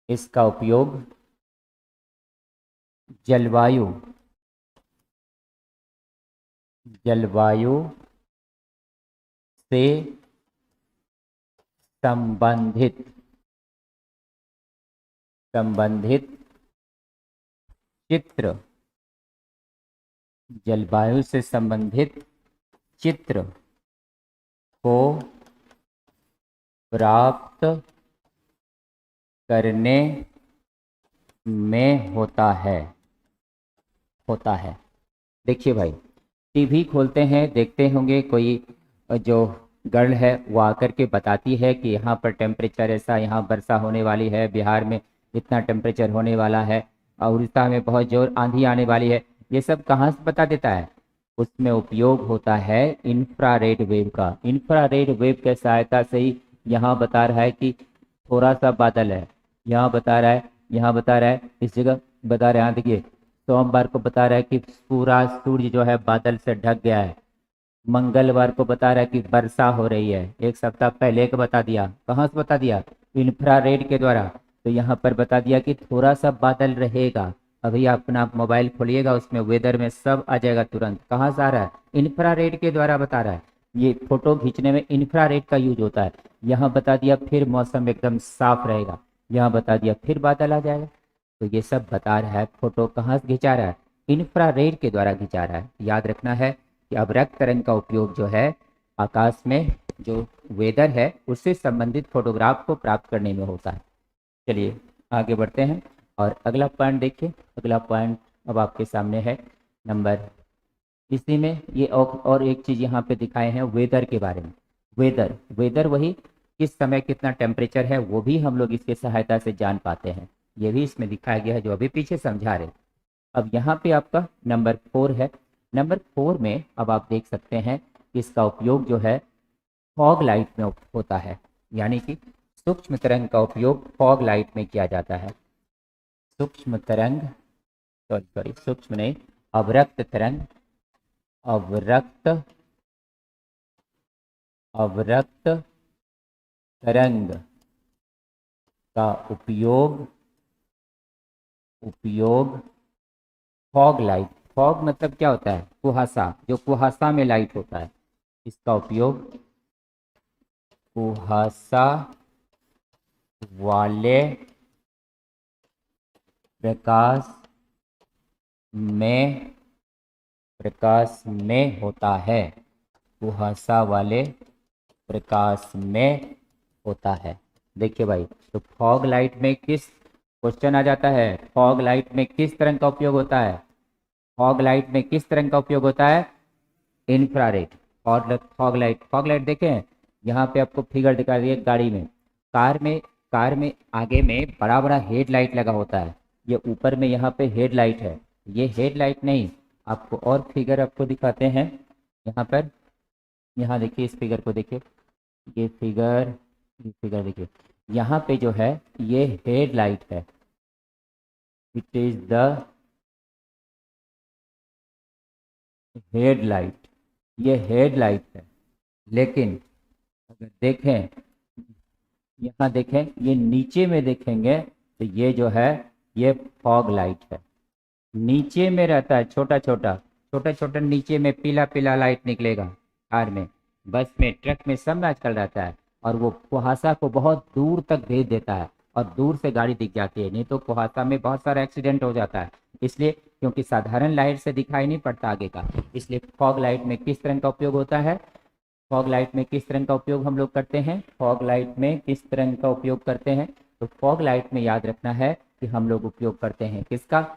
इसका उपयोग जलवायु जलवायु से संबंधित चित्र, जलवायु से संबंधित चित्र को प्राप्त करने में होता है। देखिए भाई, टीवी खोलते हैं, देखते होंगे कोई जो गर्ल है वो आकर के बताती है कि यहाँ पर टेम्परेचर ऐसा, यहाँ वर्षा होने वाली है, बिहार में इतना टेम्परेचर होने वाला है, और उड़ीसा में बहुत जोर आंधी आने वाली है। ये सब कहाँ से बता देता है? उसमें उपयोग होता है इंफ्रारेड वेव का। इंफ्रारेड वेव के सहायता से ही यहाँ बता रहा है कि थोड़ा सा बादल है, यहाँ बता रहा है, यहाँ बता रहा है, इस जगह बता रहा है। देखिए सोमवार को बता रहा है कि पूरा सूर्य जो है बादल से ढक गया है, मंगलवार को बता रहा है कि वर्षा हो रही है, एक सप्ताह पहले का बता दिया। कहाँ से बता दिया? इंफ्रारेड के द्वारा। तो यहाँ पर बता दिया कि थोड़ा सा बादल रहेगा। अभी अपना आप मोबाइल खोलिएगा, उसमें वेदर में सब आ जाएगा तुरंत। कहाँ से आ रहा है? इंफ्रारेड के द्वारा बता रहा है। ये फोटो खींचने में इंफ्रारेड का यूज होता है। यहाँ बता दिया फिर मौसम एकदम साफ रहेगा, यहाँ बता दिया फिर बादल आ जाएगा। तो ये सब बता रहा है फोटो कहाँ से खिंचा रहा है? इंफ्रारेड के द्वारा खिंचा रहा है। याद रखना है कि अवरक्त तरंग का उपयोग जो है आकाश में जो वेदर है उससे संबंधित फोटोग्राफ को प्राप्त करने में होता है। चलिए आगे बढ़ते हैं और अगला पॉइंट देखिए। अगला पॉइंट अब आपके सामने है नंबर, इसी में ये और एक चीज यहाँ पे दिखाए हैं वेदर के बारे में। वेदर वेदर वही किस समय कितना टेम्परेचर है वो भी हम लोग इसके सहायता से जान पाते हैं। ये भी इसमें दिखाया गया है जो अभी पीछे समझा रहे। अब यहाँ पे आपका नंबर 4 है। नंबर 4 में अब आप देख सकते हैं कि इसका उपयोग जो है फॉग लाइट में होता है, यानी कि सूक्ष्म तरंग का उपयोग फॉग लाइट में किया जाता है। सूक्ष्म तरंग, सॉरी सूक्ष्म नहीं, अवरक्त तरंग, अवरक्त अवरक्त तरंग का उपयोग फॉग लाइट। फॉग मतलब क्या होता है? कुहासा, जो कुहासा में लाइट होता है, इसका उपयोग कुहासा वाले प्रकाश में होता है। कुहासा वाले प्रकाश में होता है। देखिए भाई, तो फॉग लाइट में किस क्वेश्चन आ जाता है, फॉग लाइट में किस तरंग का उपयोग होता है, फॉग लाइट में किस तरंग का उपयोग होता है, इंफ्रारेड। और फॉग लाइट देखें, यहाँ पे आपको फिगर दिखा दिए गाड़ी में, कार में आगे में बड़ा बड़ा हेडलाइट लगा होता है। ये ऊपर में यहाँ पे हेडलाइट है, ये हेडलाइट नहीं, आपको और फिगर आपको दिखाते हैं यहाँ पर। यहाँ देखिए, इस फिगर को देखिए, ये फिगर देखिए, यहाँ पे जो है ये हेडलाइट है, इट इज द हेडलाइट, ये हेडलाइट है। लेकिन अगर देखें, यहाँ देखें, ये नीचे में देखेंगे तो ये जो है ये फॉग लाइट है। नीचे में रहता है छोटा छोटा नीचे में पीला पीला लाइट निकलेगा कार में, बस में, ट्रक में, सब में आजकल रहता है। और वो कुहासा को बहुत दूर तक भेज देता है और दूर से गाड़ी दिख जाती है। नहीं तो कुहासा में बहुत सारा एक्सीडेंट हो जाता है, इसलिए, क्योंकि साधारण लाइट से दिखाई नहीं पड़ता आगे का। इसलिए फॉग लाइट में किस तरह का उपयोग होता है, फॉग लाइट में किस तरह का उपयोग हम लोग करते हैं, फॉग लाइट में किस तरह का उपयोग करते हैं, तो फॉग लाइट में याद रखना है कि हम लोग उपयोग करते हैं किसका,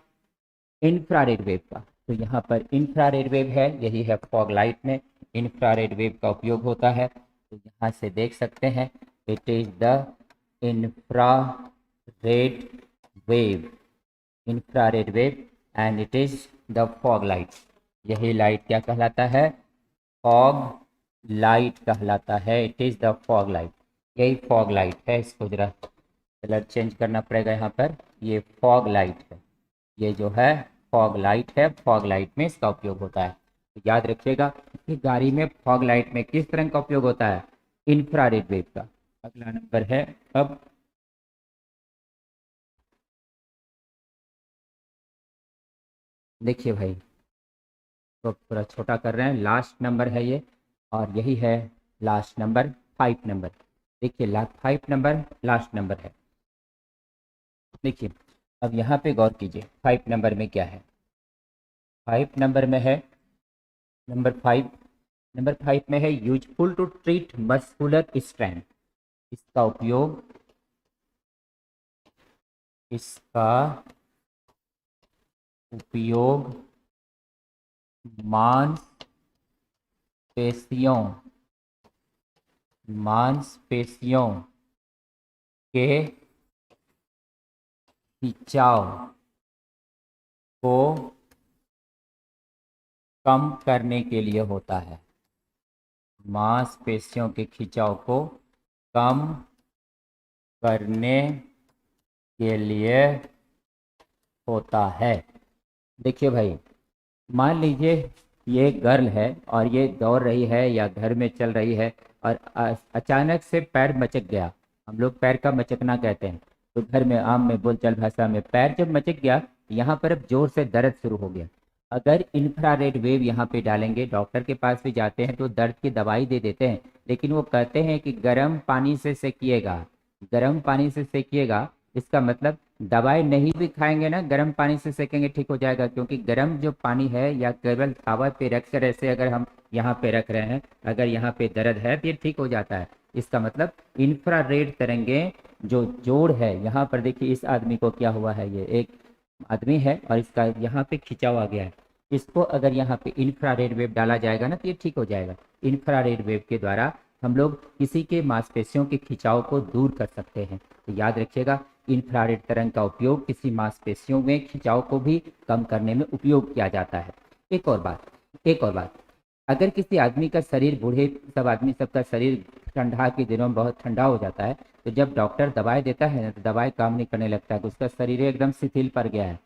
इंफ्रारेड वेव का। तो यहाँ पर इंफ्रारेड वेव है, यही है फॉग लाइट में इंफ्रारेड वेव का उपयोग होता है। तो यहाँ से देख सकते हैं, it is the infrared wave, infrared wave and it is the fog light. यही लाइट क्या कहलाता है, फॉग लाइट कहलाता है, it is the fog light, यही फॉग लाइट है। इसको जरा कलर चेंज करना पड़ेगा यहाँ पर, ये फॉग लाइट है, ये जो है फॉग लाइट है, फॉग लाइट में इसका उपयोग होता है। तो याद रखिएगा कि गाड़ी में फॉग लाइट में किस तरह का उपयोग होता है, इंफ्रारेड वेव का। अगला नंबर है, अब देखिए भाई, तो थोड़ा छोटा कर रहे हैं, लास्ट नंबर है ये, और यही है लास्ट नंबर, 5 नंबर। देखिए 5 नंबर लास्ट नंबर है। देखिए अब यहाँ पे गौर कीजिए, 5 नंबर में क्या है, 5 नंबर में है, नंबर 5 में है useful to treat muscular strain. इसका उपयोग, इसका उपयोग मांसपेशियों के खिंचाव को कम करने के लिए होता है, मांसपेशियों के खिंचाव को कम करने के लिए होता है। देखिए भाई, मान लीजिए ये गर्ल है और ये दौड़ रही है या घर में चल रही है और अचानक से पैर मचक गया, हम लोग पैर का मचकना कहते हैं, तो घर में आम में बोलचाल भाषा में पैर जब मचक गया, यहाँ पर अब जोर से दर्द शुरू हो गया। अगर इंफ्रारेड वेव यहाँ पे डालेंगे, डॉक्टर के पास भी जाते हैं तो दर्द की दवाई दे देते हैं, लेकिन वो कहते हैं कि गर्म पानी से सेकिएगा, गर्म पानी से सेकिएगा। इसका मतलब दवाई नहीं भी खाएंगे ना, गर्म पानी से सेकेंगे ठीक हो जाएगा, क्योंकि गर्म जो पानी है या केवल तावा पे रख कर ऐसे अगर हम यहाँ पे रख रहे हैं, अगर यहाँ पे दर्द है तो ये ठीक हो जाता है। इसका मतलब इंफ्रारेड तरंगे जो जोड़ है, यहाँ पर देखिए इस आदमी को क्या हुआ है, ये एक आदमी है और इसका यहाँ पे खिंचाव आ गया है, इसको अगर यहाँ पे इंफ्रारेड वेव डाला जाएगा ना तो ये ठीक हो जाएगा। इंफ्रारेड वेव के द्वारा हम लोग किसी के मांसपेशियों के खिंचाव को दूर कर सकते हैं। तो याद रखिएगा, इंफ्रारेड तरंग का उपयोग किसी मांसपेशियों में खिंचाव को भी कम करने में उपयोग किया जाता है। एक और बात, अगर किसी आदमी का शरीर, बूढ़े सब आदमी सबका शरीर ठंडा के दिनों में बहुत ठंडा हो जाता है, तो जब डॉक्टर दवाई देता है ना तो दवाई काम नहीं करने लगता है, उसका शरीर एकदम शिथिल पड़ गया है,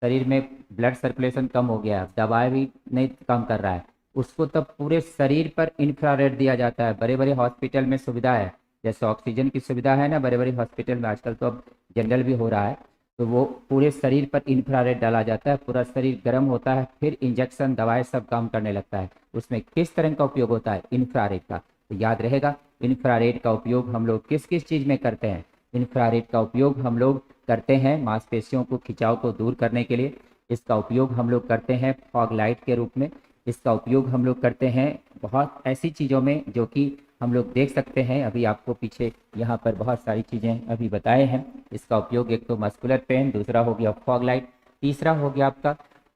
शरीर में ब्लड सर्कुलेशन कम हो गया है, दवाई भी नहीं काम कर रहा है, उसको तब पूरे शरीर पर इंफ्रारेड दिया जाता है। बड़े बड़े हॉस्पिटल में सुविधा है, जैसे ऑक्सीजन की सुविधा है ना बड़े बड़े हॉस्पिटल में, आजकल तो अब जनरल भी हो रहा है, तो वो पूरे शरीर पर इंफ्रारेड डाला जाता है, पूरा शरीर गर्म होता है, फिर इंजेक्शन दवाएं सब काम करने लगता है। उसमें किस तरह का उपयोग होता है? इंफ्रारेड का। तो याद रहेगा, इंफ्रारेड का उपयोग हम लोग किस किस चीज़ में करते हैं? इंफ्रारेड का उपयोग हम लोग करते हैं मांसपेशियों को खिंचाव को दूर करने के लिए। इसका उपयोग हम लोग करते हैं फॉग लाइट के रूप में। इसका उपयोग हम लोग करते हैं बहुत ऐसी चीज़ों में जो कि हम लोग देख सकते हैं। अभी आपको पीछे यहाँ पर बहुत सारी चीज़ें अभी बताए हैं। इसका उपयोग एक तो मस्कुलर पेन, दूसरा हो गया फॉग लाइट, तीसरा हो गया आपका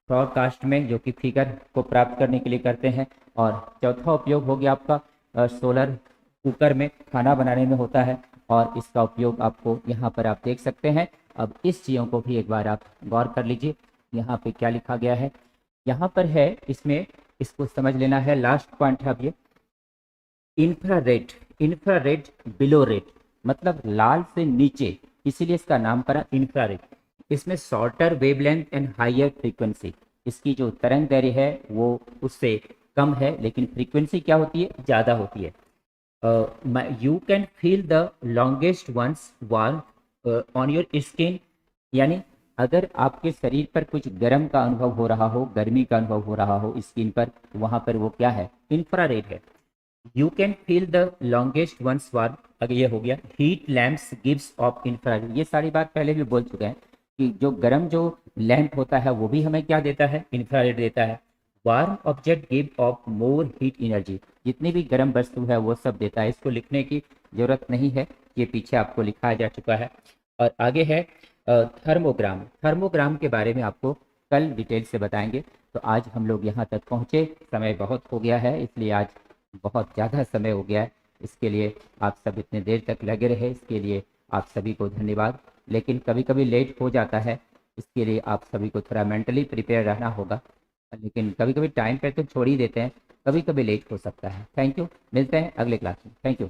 ब्रॉडकास्ट में जो कि फिगर को प्राप्त करने के लिए करते हैं, और चौथा उपयोग हो गया आपका सोलर कुकर में खाना बनाने में होता है। और इसका उपयोग आपको यहाँ पर आप देख सकते हैं। अब इस चीज़ों को भी एक बार आप गौर कर लीजिए, यहाँ पे क्या लिखा गया है। यहाँ पर है, इसमें इसको समझ लेना है। लास्ट पॉइंट है अब ये, इंफ्रारेड। इंफ्रारेड बिलो रेड, मतलब लाल से नीचे, इसीलिए इसका नाम पड़ा इंफ्रारेड। इसमें shorter wavelength and higher frequency, इसकी जो तरंग दैर्ध्य है वो उससे कम है, लेकिन फ्रीक्वेंसी क्या होती है? ज़्यादा होती है। You can feel the longest ones warm on your skin, यानी अगर आपके शरीर पर कुछ गर्म का अनुभव हो रहा हो, गर्मी का अनुभव हो रहा हो स्किन पर, वहां पर वो क्या है? इंफ्रारेड है। You can feel the longest ones warm, अगर ये हो गया। Heat lamps gives off infrared, ये सारी बात पहले भी बोल चुके हैं कि जो गर्म जो लैंप होता है वो भी हमें क्या देता है? इंफ्रारेड देता है। Warm object give of more heat energy, जितनी भी गर्म वस्तु है वो सब देता है। इसको लिखने की जरूरत नहीं है, ये पीछे आपको लिखाया जा चुका है। और आगे है थर्मोग्राम। थर्मोग्राम के बारे में आपको कल डिटेल से बताएंगे। तो आज हम लोग यहाँ तक पहुँचे, समय बहुत हो गया है, इसलिए आज बहुत ज़्यादा समय हो गया है। इसके लिए आप सब इतने देर तक लगे रहे, इसके लिए आप सभी को धन्यवाद। लेकिन कभी कभी लेट हो जाता है, इसके लिए आप सभी को थोड़ा मेंटली प्रिपेयर रहना होगा। लेकिन कभी कभी टाइम पे तो छोड़ ही देते हैं, कभी कभी लेट हो सकता है। थैंक यू, मिलते हैं अगले क्लास में। Thank you.